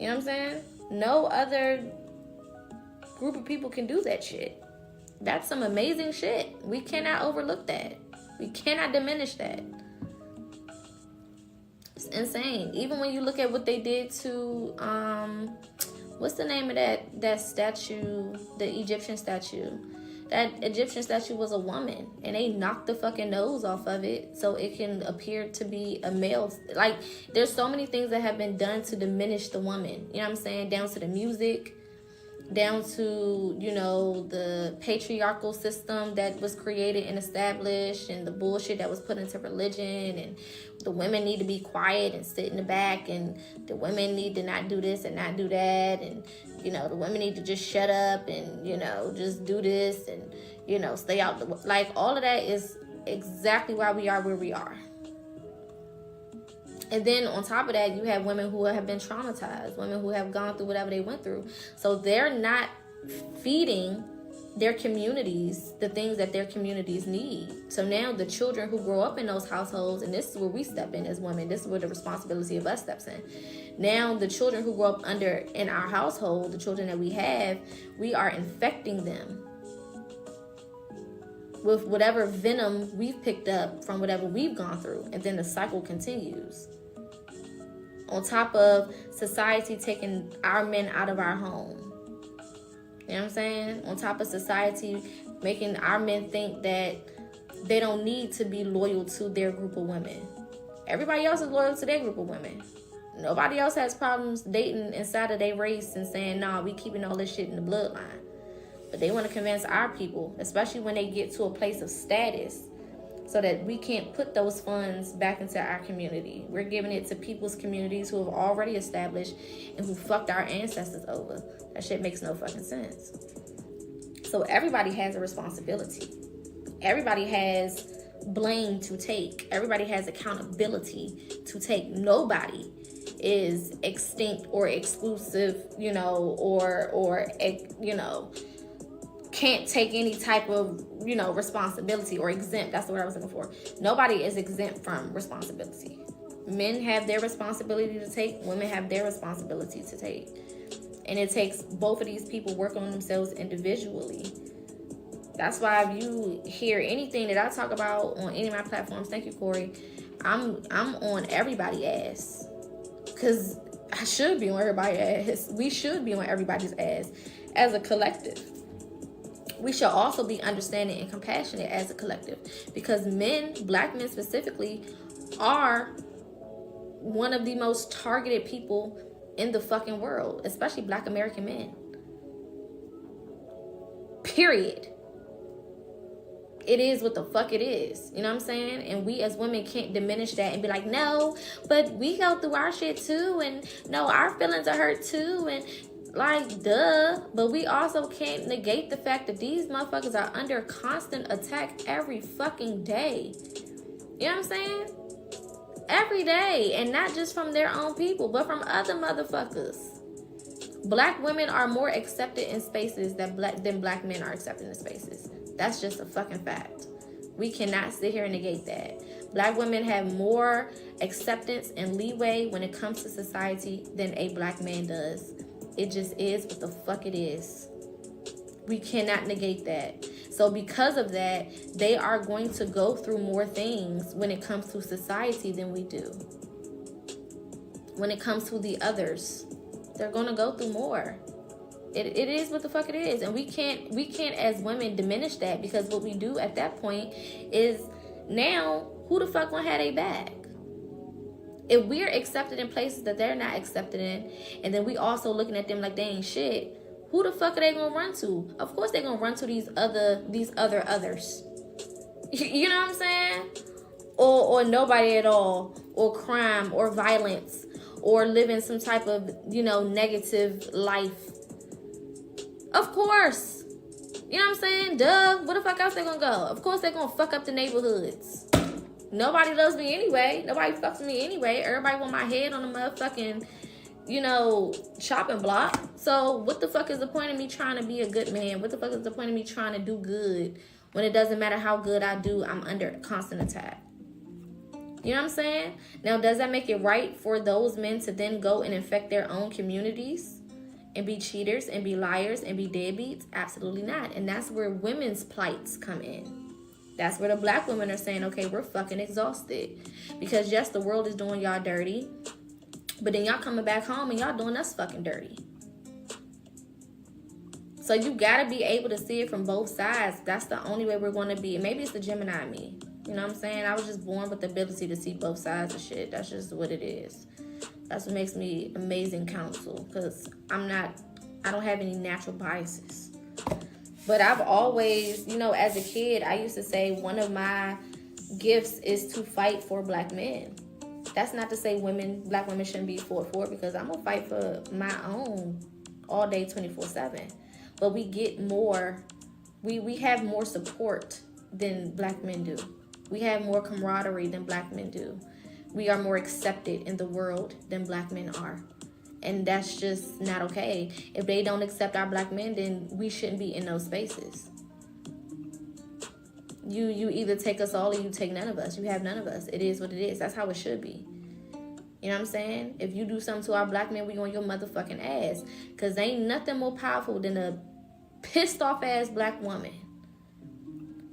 You know what I'm saying? No other group of people can do that shit. That's some amazing shit. We cannot overlook that. We cannot diminish that. It's insane. Even when you look at what they did to, what's the name of that statue, the Egyptian statue? That Egyptian statue was a woman, and they knocked the fucking nose off of it so it can appear to be a male. Like, there's so many things that have been done to diminish the woman. You know what I'm saying? Down to the music, down to, the patriarchal system that was created and established, and the bullshit that was put into religion, and the women need to be quiet and sit in the back, and the women need to not do this and not do that, and the women need to just shut up and just do this and stay out the, like, all of that is exactly why we are where we are. And then on top of that, you have women who have been traumatized, women who have gone through whatever they went through. So they're not feeding their communities the things that their communities need. So now the children who grow up in those households, and this is where we step in as women, this is where the responsibility of us steps in. Now the children who grow up in our household, the children that we have, we are infecting them with whatever venom we've picked up from whatever we've gone through. And then the cycle continues. On top of society taking our men out of our home. You know what I'm saying? On top of society making our men think that they don't need to be loyal to their group of women. Everybody else is loyal to their group of women. Nobody else has problems dating inside of their race and saying, nah, we keeping all this shit in the bloodline. But they want to convince our people, especially when they get to a place of status, so that we can't put those funds back into our community. We're giving it to people's communities who have already established and who fucked our ancestors over. That shit makes no fucking sense. So everybody has a responsibility. Everybody has blame to take. Everybody has accountability to take. Nobody is extinct or exclusive, or can't take any type of, responsibility, or exempt. That's the word I was looking for. Nobody is exempt from responsibility. Men have their responsibility to take. Women have their responsibility to take. And it takes both of these people working on themselves individually. That's why if you hear anything that I talk about on any of my platforms, thank you, Corey, I'm on everybody's ass. Because I should be on everybody's ass. We should be on everybody's ass as a collective. We should also be understanding and compassionate as a collective, because men, black men specifically, are one of the most targeted people in the fucking world, especially black American men. Period. It is what the fuck it is. You know what I'm saying? And we as women can't diminish that and be like, no, but we go through our shit too, and no, our feelings are hurt too, and like, duh. But we also can't negate the fact that these motherfuckers are under constant attack every fucking day. You know what I'm saying? Every day. And not just from their own people, but from other motherfuckers. Black women are more accepted in spaces than black men are accepted in spaces. That's just a fucking fact. We cannot sit here and negate that. Black women have more acceptance and leeway when it comes to society than a black man does. It just is what the fuck it is. We cannot negate that. So because of that, they are going to go through more things when it comes to society than we do. When it comes to the others, they're going to go through more. It is what the fuck it is. And we can't as women diminish that, because what we do at that point is, now who the fuck gonna have their back? If we're accepted in places that they're not accepted in, and then we also looking at them like they ain't shit, who the fuck are they gonna run to? Of course they're gonna run to these other others. You know what I'm saying? Or nobody at all, or crime, or violence, or living some type of, negative life. Of course. You know what I'm saying? Duh. Where the fuck else they gonna go? Of course they're gonna fuck up the neighborhoods. Nobody loves me anyway. Nobody fucks with me anyway. Everybody want my head on the motherfucking, chopping block. So what the fuck is the point of me trying to be a good man? What the fuck is the point of me trying to do good when it doesn't matter how good I do, I'm under constant attack? You know what I'm saying? Now, does that make it right for those men to then go and infect their own communities and be cheaters and be liars and be deadbeats? Absolutely not. And that's where women's plights come in. That's where the black women are saying, okay, we're fucking exhausted. Because yes, the world is doing y'all dirty, but then y'all coming back home and y'all doing us fucking dirty. So you gotta be able to see it from both sides. That's the only way we're gonna be. And maybe it's the Gemini me. You know what I'm saying? I was just born with the ability to see both sides of shit. That's just what it is. That's what makes me amazing counsel, because I don't have any natural biases. But I've always, as a kid, I used to say one of my gifts is to fight for black men. That's not to say black women shouldn't be fought for, because I'm gonna fight for my own all day, 24/7. But we get more, we have more support than black men do. We have more camaraderie than black men do. We are more accepted in the world than black men are. And that's just not okay. If they don't accept our black men, then we shouldn't be in those spaces. You either take us all or you take none of us. You have none of us. It is what it is. That's how it should be. You know what I'm saying? If you do something to our black men, we on your motherfucking ass. Because ain't nothing more powerful than a pissed off ass black woman.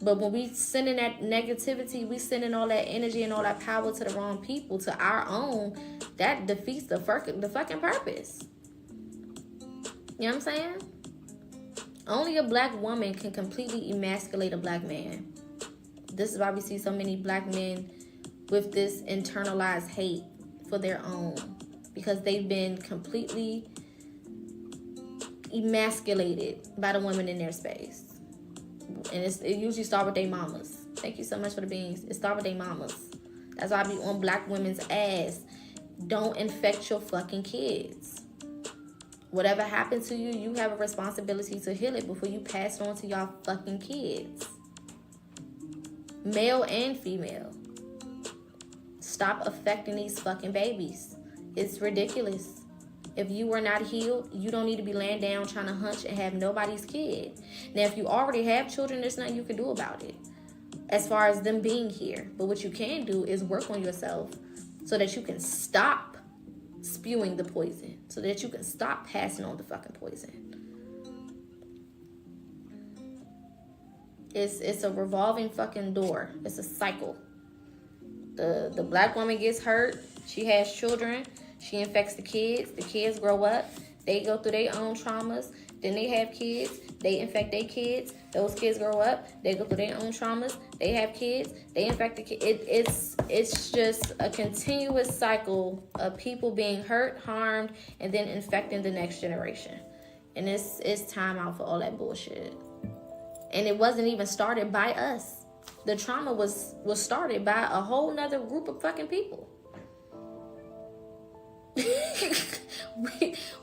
But when we sending that negativity, we sending all that energy and all that power to the wrong people, to our own, that defeats the fucking purpose. You know what I'm saying? Only a black woman can completely emasculate a black man. This is why we see so many black men with this internalized hate for their own. Because they've been completely emasculated by the women in their space. And it usually start with their mamas. Thank you so much for the beans. It start with their mamas. That's why I be on black women's ass. Don't infect your fucking kids. Whatever happened to you, you have a responsibility to heal it before you pass it on to y'all fucking kids. Male and female. Stop affecting these fucking babies. It's ridiculous. If you are not healed, you don't need to be laying down trying to hunch and have nobody's kid. Now, if you already have children, there's nothing you can do about it as far as them being here. But what you can do is work on yourself so that you can stop spewing the poison, so that you can stop passing on the fucking poison. It's a revolving fucking door. It's a cycle. The black woman gets hurt. She has children. She infects the kids grow up, they go through their own traumas, then they have kids, they infect their kids, those kids grow up, they go through their own traumas, they have kids, they infect the kids. It's just a continuous cycle of people being hurt, harmed, and then infecting the next generation. And it's time out for all that bullshit. And it wasn't even started by us. The trauma was started by a whole nother group of fucking people.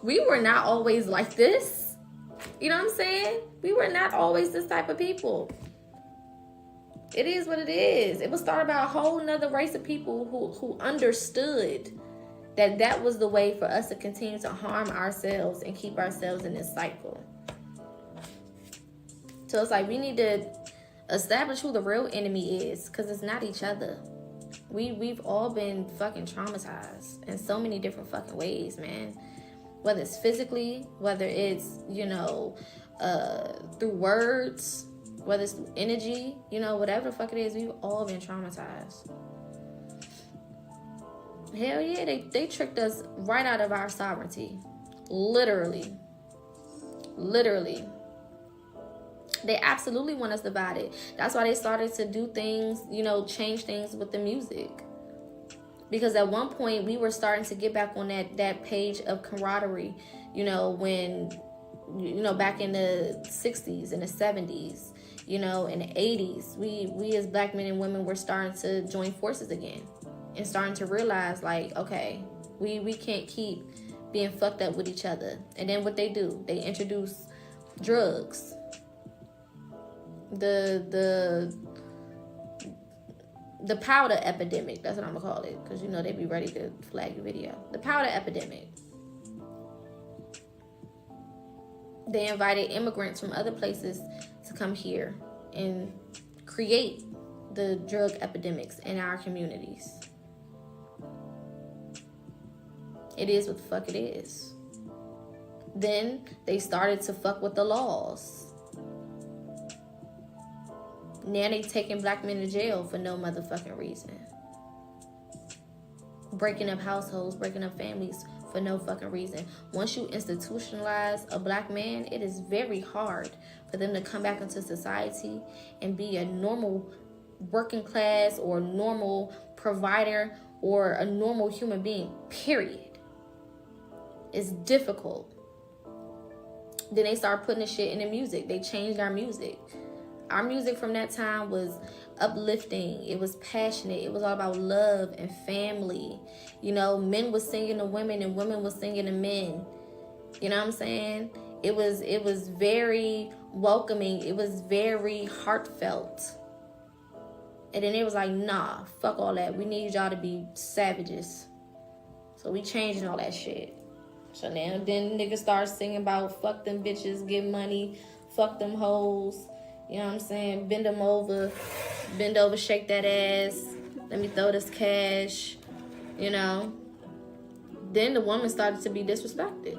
we were not always like this. You know what I'm saying? We were not always this type of people. It is what it is. It was started by a whole nother race of people who understood that was the way for us to continue to harm ourselves and keep ourselves in this cycle. So it's like we need to establish who the real enemy is, because it's not each other. We've all been fucking traumatized in so many different fucking ways, man. Whether it's physically, whether it's, through words, whether it's through energy, whatever the fuck it is, we've all been traumatized. Hell yeah, they tricked us right out of our sovereignty. Literally. They absolutely want us divided. That's why they started to do things, change things with the music. Because at one point we were starting to get back on that page of camaraderie, when, back in the 60s and the 70s, in the 80s, we as black men and women were starting to join forces again and starting to realize, like, okay, we can't keep being fucked up with each other. And then what they do, they introduce drugs. The powder epidemic, that's what I'm gonna call it, because they be ready to flag your video. The powder epidemic. They invited immigrants from other places to come here and create the drug epidemics in our communities. It is what the fuck it is. Then they started to fuck with the laws. Now they taking black men to jail for no motherfucking reason. Breaking up households, breaking up families for no fucking reason. Once you institutionalize a black man, it is very hard for them to come back into society and be a normal working class or normal provider or a normal human being, period. It's difficult. Then they start putting the shit in the music. They changed our music. Our music from that time was uplifting. It was passionate. It was all about love and family. Men was singing to women and women was singing to men. You know what I'm saying? It was very welcoming. It was very heartfelt. And then it was like, nah, fuck all that. We need y'all to be savages. So we changing all that shit. So now then niggas start singing about fuck them bitches, get money, fuck them hoes. You know what I'm saying? Bend over, shake that ass. Let me throw this cash. You know. Then the woman started to be disrespected.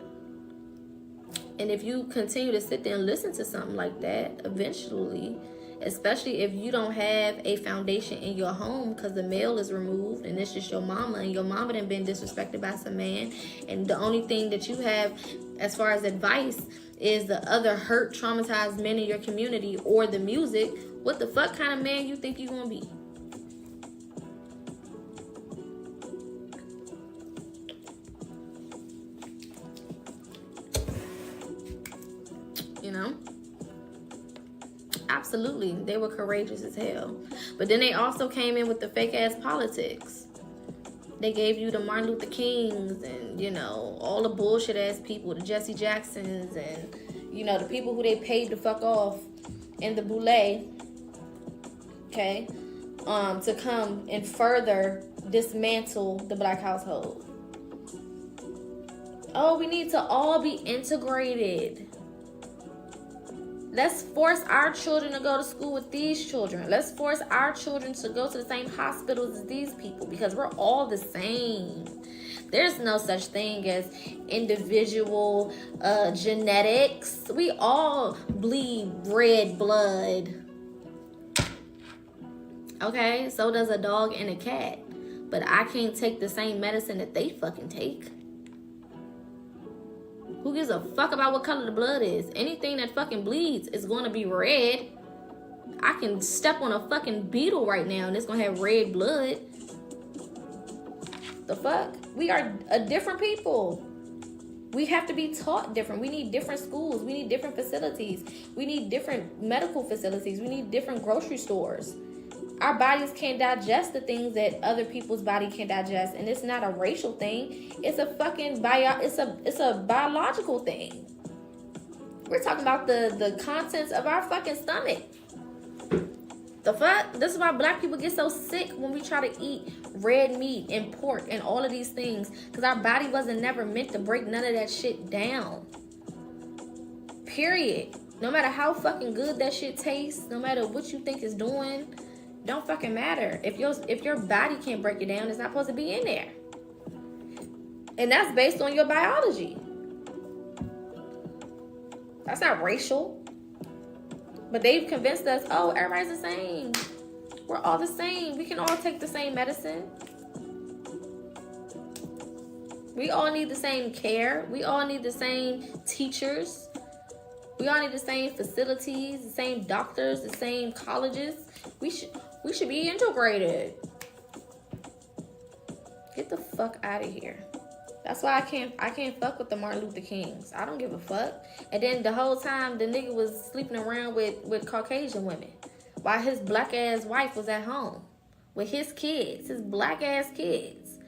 And if you continue to sit there and listen to something like that, eventually, especially if you don't have a foundation in your home because the male is removed and it's just your mama, and your mama done been disrespected by some man, and the only thing that you have as far as advice is the other hurt, traumatized men in your community or the music, what the fuck kind of man you think you gonna be? You know? Absolutely, they were courageous as hell. But then they also came in with the fake ass politics. They gave you the Martin Luther Kings and, you know, all the bullshit ass people, the Jesse Jacksons and, you know, the people who they paid to fuck off in the boule, okay, to come and further dismantle the black household. Oh, we need to all be integrated. Let's force our children to go to school with these children. Let's force our children to go to the same hospitals as these people because we're all the same. There's no such thing as individual genetics. We all bleed red blood. Okay, so does a dog and a cat. But I can't take the same medicine that they fucking take. Who gives a fuck about what color the blood is? Anything that fucking bleeds is going to be red. I can step on a fucking beetle right now and it's going to have red blood. The fuck? We are a different people. We have to be taught different. We need different schools. We need different facilities. We need different medical facilities. We need different grocery stores. Our bodies can't digest the things that other people's body can digest, and it's not a racial thing. It's a fucking it's a biological thing. We're talking about the contents of our fucking stomach. The fuck? This is why black people get so sick when we try to eat red meat and pork and all of these things, because our body wasn't never meant to break none of that shit down. Period. No matter how fucking good that shit tastes, no matter what you think it's doing, don't fucking matter. If your body can't break it down, it's not supposed to be in there. And that's based on your biology. That's not racial. But they've convinced us, oh, everybody's the same. We're all the same. We can all take the same medicine. We all need the same care. We all need the same teachers. We all need the same facilities, the same doctors, the same colleges. We should be integrated. Get the fuck out of here. That's why I can't fuck with the Martin Luther Kings. I don't give a fuck. And then the whole time the nigga was sleeping around with Caucasian women while his black ass wife was at home with his kids, his black ass kids.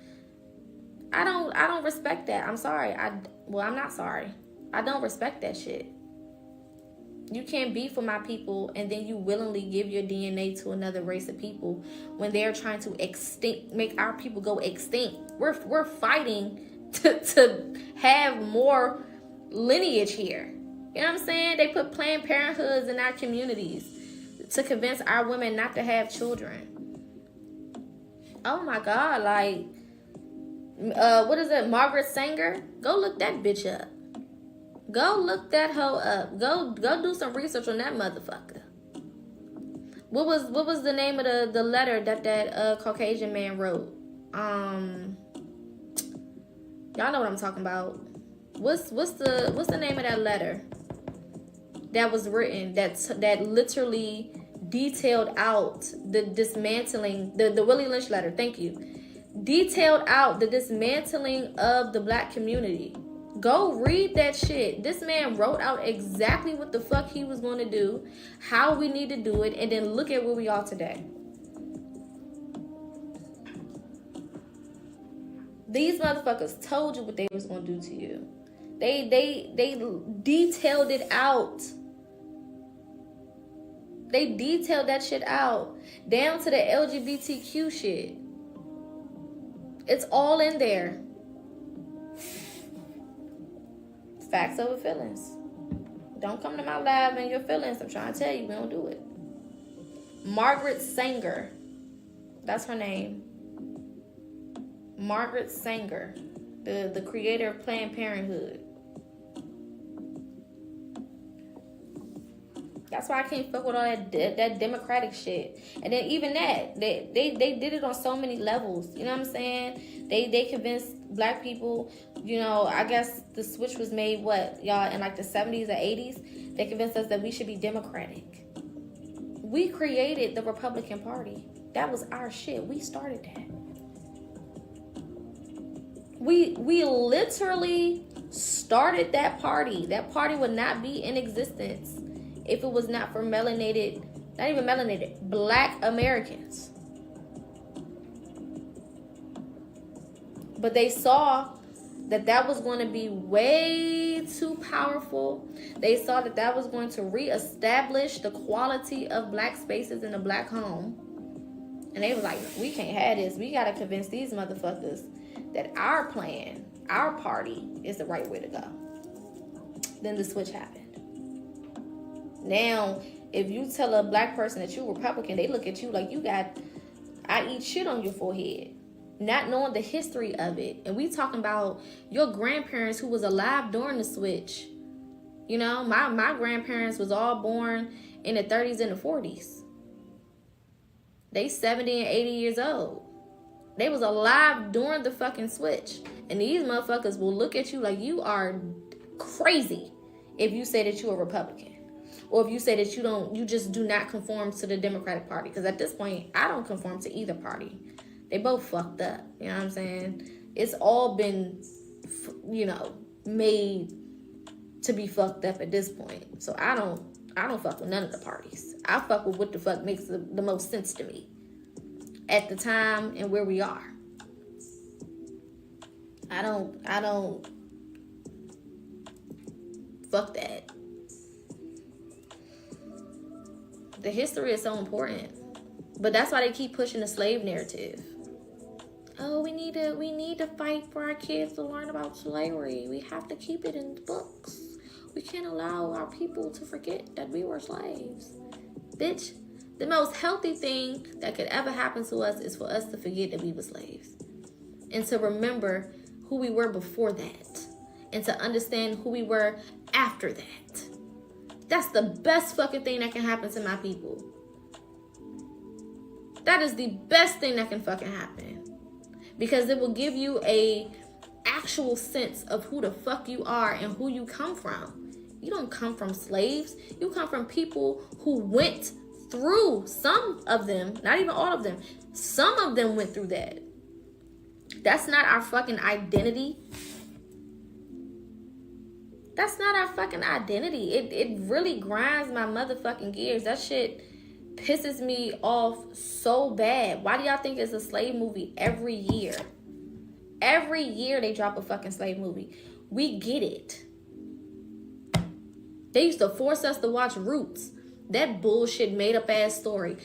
I don't respect that. I'm sorry. I'm not sorry. I don't respect that shit. You can't be for my people and then you willingly give your DNA to another race of people when they're trying to make our people go extinct. We're fighting to have more lineage here. You know what I'm saying? They put Planned Parenthoods in our communities to convince our women not to have children. Oh my God, like, what is it, Margaret Sanger? Go look that bitch up. Go look that hoe up. Go do some research on that motherfucker. What was the name of the letter that Caucasian man wrote? Y'all know what I'm talking about. What's the name of that letter that was written that literally detailed out the dismantling, the Willie Lynch letter, thank you. Detailed out the dismantling of the black community. Go read that shit. This man wrote out exactly what the fuck he was going to do, how we need to do it, and then look at where we are today. These motherfuckers told you what they was going to do to you. They detailed it out. They detailed that shit out. Down to the LGBTQ shit. It's all in there. Facts over feelings. Don't come to my lab and your feelings. I'm trying to tell you, we don't do it. Margaret Sanger. That's her name. Margaret Sanger. The creator of Planned Parenthood. That's why I can't fuck with all that democratic shit. And then even that, they did it on so many levels. You know what I'm saying? They convinced black people, you know, I guess the switch was made, what, y'all, in like the 70s or 80s? They convinced us that we should be democratic. We created the Republican Party. That was our shit. We started that. We literally started that party. That party would not be in existence if it was not for melanated, not even melanated, black Americans. But they saw that that was going to be way too powerful. They saw that that was going to reestablish the quality of black spaces in the black home. And they were like, we can't have this. We got to convince these motherfuckers that our plan, our party is the right way to go. Then the switch happened. Now, if you tell a black person that you're Republican, they look at you like you got, I eat shit on your forehead. Not knowing the history of it. And we talking about your grandparents who was alive during the switch. You know, my grandparents was all born in the 30s and the 40s. They 70 and 80 years old. They was alive during the fucking switch. And these motherfuckers will look at you like you are crazy if you say that you're a Republican. Or if you say that you just do not conform to the Democratic Party. Because at this point, I don't conform to either party. They both fucked up. You know what I'm saying? It's all been, you know, made to be fucked up at this point. So I don't fuck with none of the parties. I fuck with what the fuck makes the most sense to me at the time and where we are. I don't fuck that. The history is so important. But that's why they keep pushing the slave narrative. Oh, we need to fight for our kids to learn about slavery. We have to keep it in the books. We can't allow our people to forget that we were slaves. Bitch, the most healthy thing that could ever happen to us is for us to forget that we were slaves. And to remember who we were before that. And to understand who we were after that. That's the best fucking thing that can happen to my people. That is the best thing that can fucking happen. Because it will give you a actual sense of who the fuck you are and who you come from. You don't come from slaves. You come from people who went through, some of them, not even all of them. Some of them went through that. That's not our fucking identity. That's not our fucking identity. It really grinds my motherfucking gears. That shit pisses me off so bad. Why do y'all think it's a slave movie every year? Every year they drop a fucking slave movie. We get it. They used to force us to watch Roots. That bullshit made up ass story.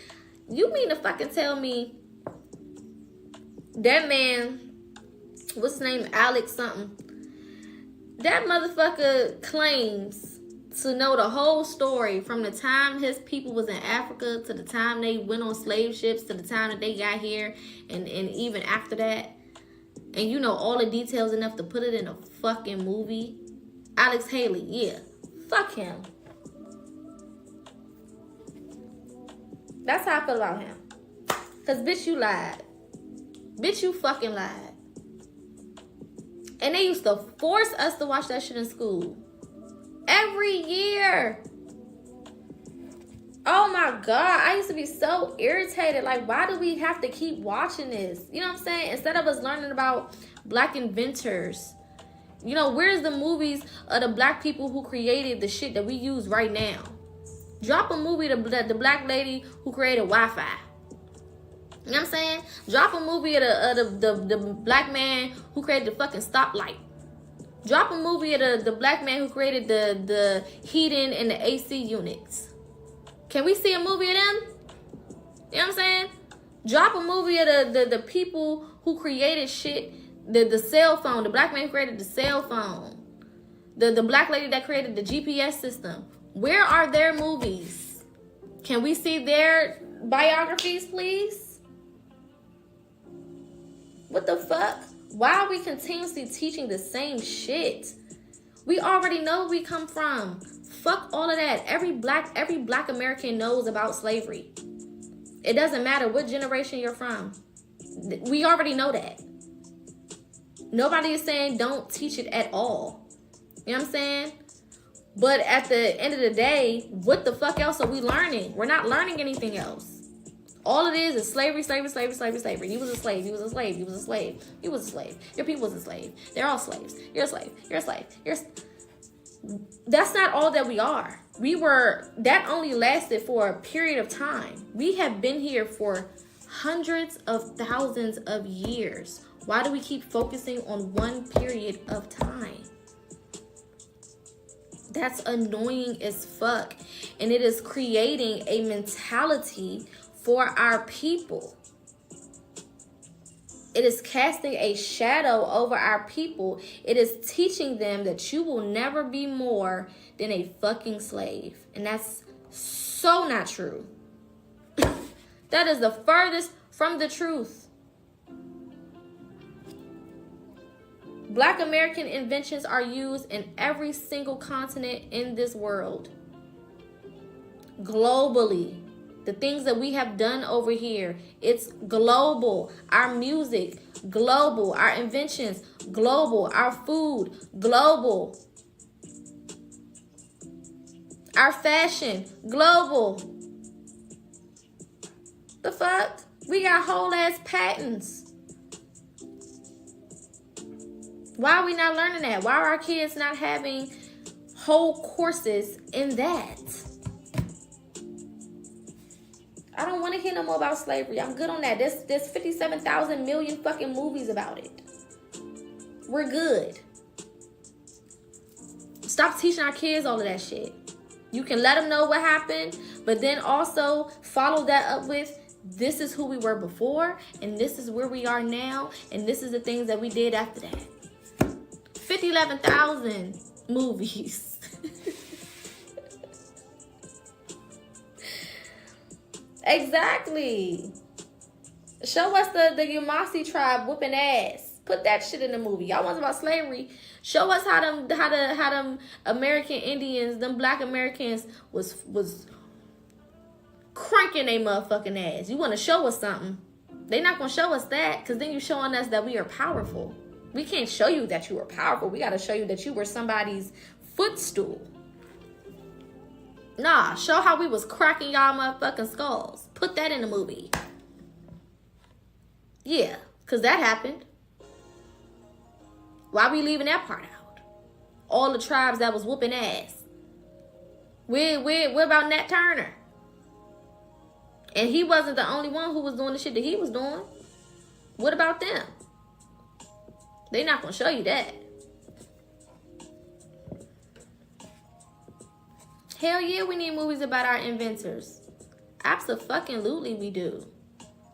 You mean to fucking tell me that man, what's his name, Alex something, that motherfucker claims to know the whole story from the time his people was in Africa to the time they went on slave ships to the time that they got here and even after that. And you know all the details enough to put it in a fucking movie. Alex Haley, yeah. Fuck him. That's how I feel about him. Because bitch, you lied. Bitch, you fucking lied. And they used to force us to watch that shit in school. Every year. Oh my God. I used to be so irritated. Like, why do we have to keep watching this? You know what I'm saying? Instead of us learning about black inventors. You know, where's the movies of the black people who created the shit that we use right now? Drop a movie to the black lady who created Wi-Fi. You know what I'm saying? Drop a movie of the black man who created the fucking stoplight. Drop a movie of the black man who created the heating and the AC units. Can we see a movie of them? You know what I'm saying? Drop a movie of the people who created shit. The cell phone. The black man who created the cell phone. The black lady that created the GPS system. Where are their movies? Can we see their biographies, please? What the fuck? Why are we continuously teaching the same shit? We already know where we come from. Fuck all of that. Every black American knows about slavery. It doesn't matter what generation you're from. We already know that. Nobody is saying don't teach it at all. You know what I'm saying? But at the end of the day, what the fuck else are we learning? We're not learning anything else. All it is slavery, slavery, slavery, slavery, slavery. You was a slave, you was a slave, you was a slave, you was a slave. Your people was a slave. They're all slaves. You're a slave, you're a slave. That's not all that we are. That only lasted for a period of time. We have been here for hundreds of thousands of years. Why do we keep focusing on one period of time? That's annoying as fuck. And it is creating a mentality for our people. It is casting a shadow over our people. It is teaching them that you will never be more than a fucking slave. And that's so not true. That is the furthest from the truth. Black American inventions are used in every single continent in this world. Globally. The things that we have done over here, it's global. Our music, global. Our inventions, global. Our food, global. Our fashion, global. The fuck? We got whole ass patents. Why are we not learning that? Why are our kids not having whole courses in that? I don't want to hear no more about slavery. I'm good on that. There's 57,000 million fucking movies about it. We're good. Stop teaching our kids all of that shit. You can let them know what happened, but then also follow that up with, this is who we were before, and this is where we are now, and this is the things that we did after that. 11,000 movies. Exactly. Show us the Yamasee tribe whooping ass. Put that shit in the movie. Y'all want about slavery? Show us how them American Indians, them black Americans was cranking they motherfucking ass. You want to show us something? They not gonna show us that, because then you showing us that we are powerful. We can't show you that you were powerful. We gotta show you that you were somebody's footstool. Nah, show how we was cracking y'all motherfucking skulls. Put that in the movie. Yeah, because that happened. Why we leaving that part out? All the tribes that was whooping ass. What about Nat Turner? And he wasn't the only one who was doing the shit that he was doing. What about them? They not gonna show you that. Hell yeah, we need movies about our inventors. Abso-fucking-lutely we do.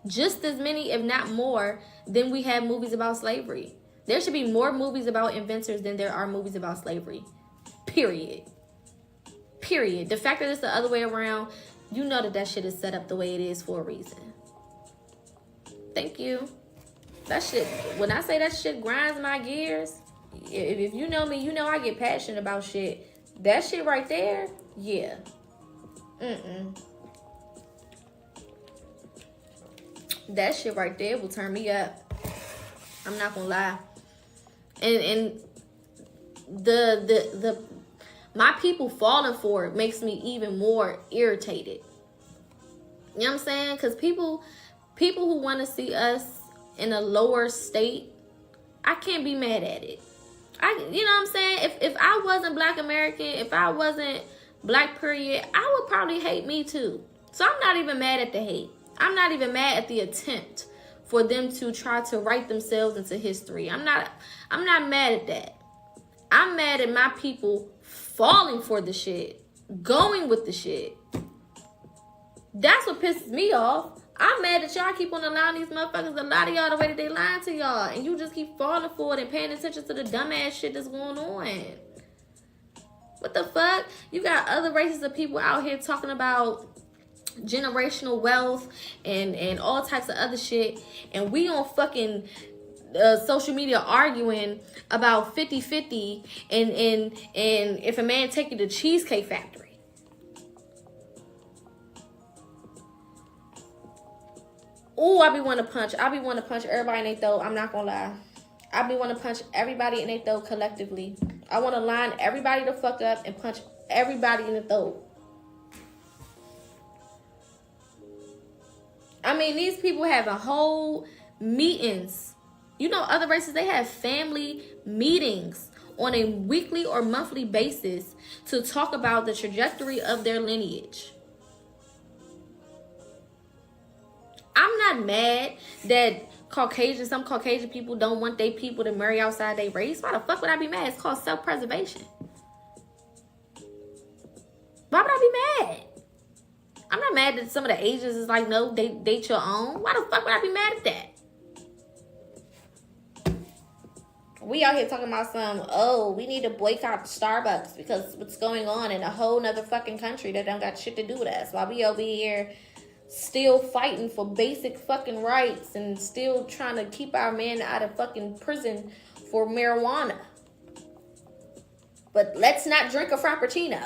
Just as many, if not more, than we have movies about slavery. There should be more movies about inventors than there are movies about slavery. Period. Period. The fact that it's the other way around, you know that shit is set up the way it is for a reason. Thank you. That shit, when I say that shit grinds my gears, if you know me, you know I get passionate about shit. That shit right there, yeah. That shit right there will turn me up. I'm not gonna lie. And the my people falling for it makes me even more irritated. You know what I'm saying? Because people who want to see us in a lower state, I can't be mad at it. You know what I'm saying? If I wasn't Black American, if I wasn't Black period, I would probably hate me too. So I'm not even mad at the hate. I'm not even mad at the attempt for them to try to write themselves into history. I'm not mad at that. I'm mad at my people falling for the shit, going with the shit. That's what pisses me off. I'm mad that y'all keep on allowing these motherfuckers to lie to y'all the way that they lying to y'all. And you just keep falling for it and paying attention to the dumbass shit that's going on. What the fuck? You got other races of people out here talking about generational wealth and all types of other shit. And we on fucking social media arguing about 50-50 and if a man take you to Cheesecake Factory. Ooh, I be want to punch everybody in their throat. I'm not gonna lie. I be want to punch everybody in their throat collectively. I want to line everybody the fuck up and punch everybody in the throat. I mean, these people having whole meetings. You know, other races, they have family meetings on a weekly or monthly basis to talk about the trajectory of their lineage. I'm not mad that some Caucasian people don't want their people to marry outside their race. Why the fuck would I be mad? It's called self-preservation. Why would I be mad? I'm not mad that some of the Asians is like, no, they date your own. Why the fuck would I be mad at that? We out here talking about we need to boycott Starbucks because what's going on in a whole nother fucking country that don't got shit to do with us. While we over here still fighting for basic fucking rights and still trying to keep our men out of fucking prison for marijuana. But let's not drink a Frappuccino.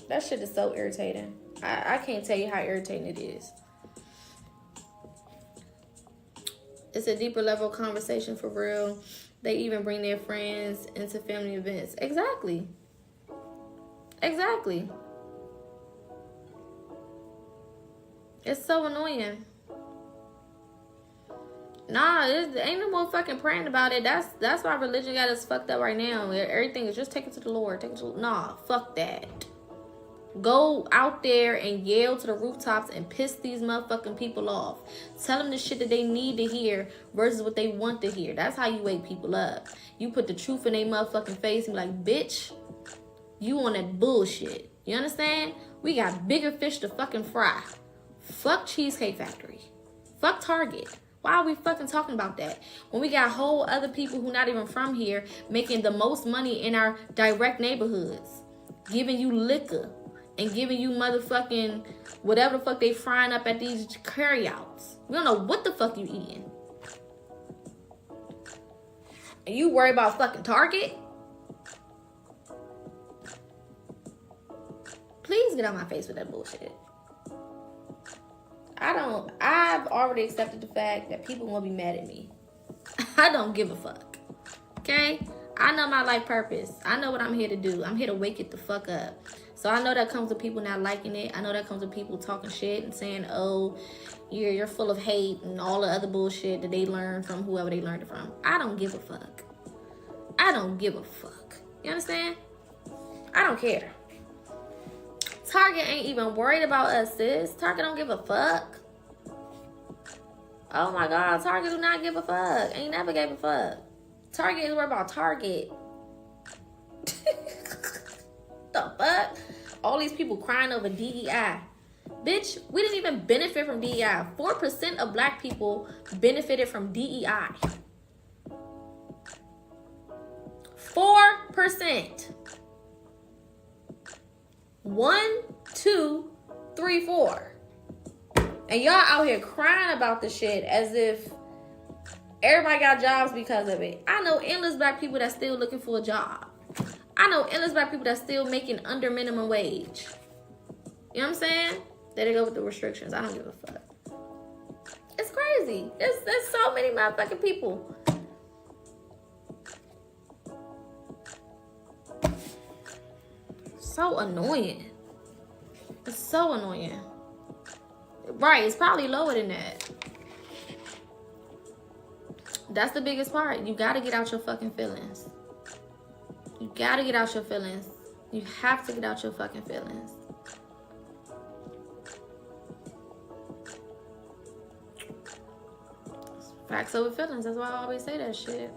That shit is so irritating. I can't tell you how irritating it is. It's a deeper level conversation for real. They even bring their friends into family events. Exactly. It's so annoying. Nah, ain't no more fucking praying about it. That's why religion got us fucked up right now. Everything is just take it to the Lord. Nah, fuck that. Go out there and yell to the rooftops and piss these motherfucking people off. Tell them the shit that they need to hear versus what they want to hear. That's how you wake people up. You put the truth in their motherfucking face and be like, bitch, you on that bullshit. You understand? We got bigger fish to fucking fry. Fuck Cheesecake Factory. Fuck Target. Why are we fucking talking about that? When we got whole other people who not even from here making the most money in our direct neighborhoods. Giving you liquor. And giving you motherfucking whatever the fuck they frying up at these carryouts. We don't know what the fuck you eating. And you worry about fucking Target? Please get out my face with that bullshit. I've already accepted the fact that people gonna be mad at me. I don't give a fuck. Okay? I know my life purpose. I know what I'm here to do. I'm here to wake it the fuck up. So I know that comes with people not liking it. I know that comes with people talking shit and saying, oh, you're full of hate and all the other bullshit that they learned from whoever they learned it from. I don't give a fuck. I don't give a fuck. You understand? I don't care. Target ain't even worried about us, sis. Target don't give a fuck. Oh my God, Target do not give a fuck. Ain't never gave a fuck. Target is worried about Target. The fuck? All these people crying over DEI. Bitch, we didn't even benefit from DEI. 4% of black people benefited from DEI. 4%. 1, 2, 3, 4. And y'all out here crying about the shit as if everybody got jobs because of it. I know endless black people that's still looking for a job. I know endless black people that's still making under minimum wage. You know what I'm saying? There they go with the restrictions. I don't give a fuck. It's crazy. There's so many motherfucking people. So annoying. It's so annoying. Right, it's probably lower than that. That's the biggest part. You gotta get out your fucking feelings. You gotta get out your feelings. You have to get out your fucking feelings. Facts over feelings. That's why I always say that shit.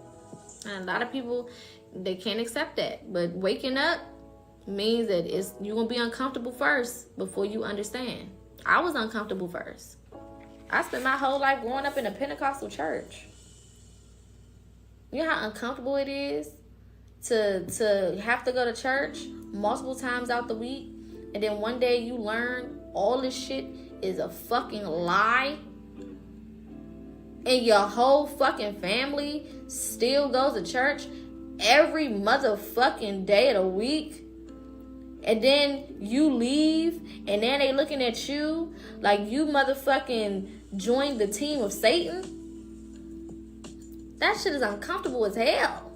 And a lot of people, they can't accept that. But waking up means that you're going to be uncomfortable first before you understand. I was uncomfortable first. I spent my whole life growing up in a Pentecostal church. You know how uncomfortable it is to have to go to church multiple times out the week, and then one day you learn all this shit is a fucking lie, and your whole fucking family still goes to church every motherfucking day of the week, and then you leave, and then they looking at you like you motherfucking joined the team of Satan. That shit is uncomfortable as hell.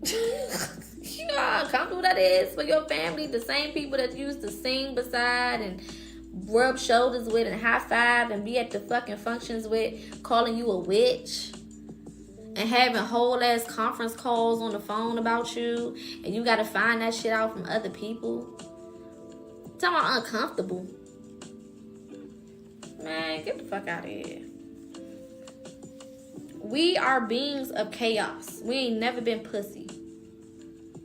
You know how uncomfortable that is for your family? The same people that you used to sing beside and rub shoulders with and high five and be at the fucking functions with, calling you a witch and having whole ass conference calls on the phone about you, and you gotta find that shit out from other people. I'm talking about uncomfortable. Man, get the fuck out of here. We are beings of chaos. We ain't never been pussy.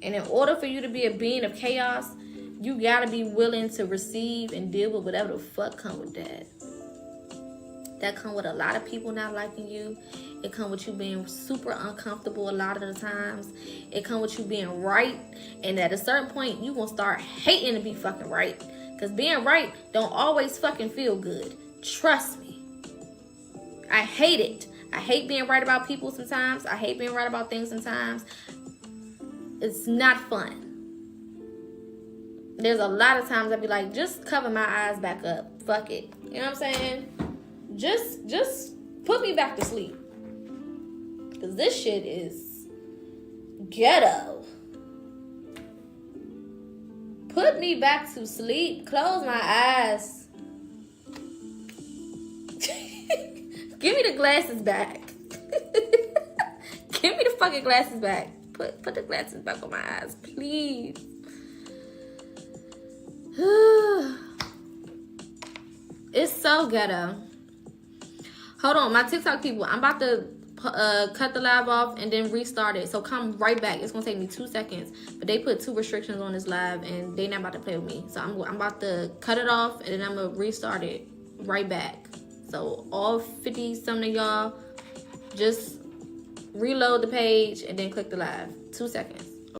And in order for you to be a being of chaos, you gotta be willing to receive and deal with whatever the fuck come with that. That come with a lot of people not liking you. It come with you being super uncomfortable a lot of the times. It come with you being right. And at a certain point, you gonna start hating to be fucking right. Because being right don't always fucking feel good. Trust me. I hate it. I hate being right about people sometimes. I hate being right about things sometimes. It's not fun. There's a lot of times I'd be like, just cover my eyes back up. Fuck it. You know what I'm saying? Just put me back to sleep. Because this shit is ghetto. Put me back to sleep. Close my eyes. Give me the glasses back. Give me the fucking glasses back. Put the glasses back on my eyes, please. It's so ghetto. Hold on, my TikTok people. I'm about to cut the live off and then restart it. So come right back. It's gonna take me 2 seconds. But they put 2 restrictions on this live and they not about to play with me. So I'm about to cut it off and then I'm gonna restart it right back. So all 50 some of y'all, just reload the page and then click the live. 2 seconds.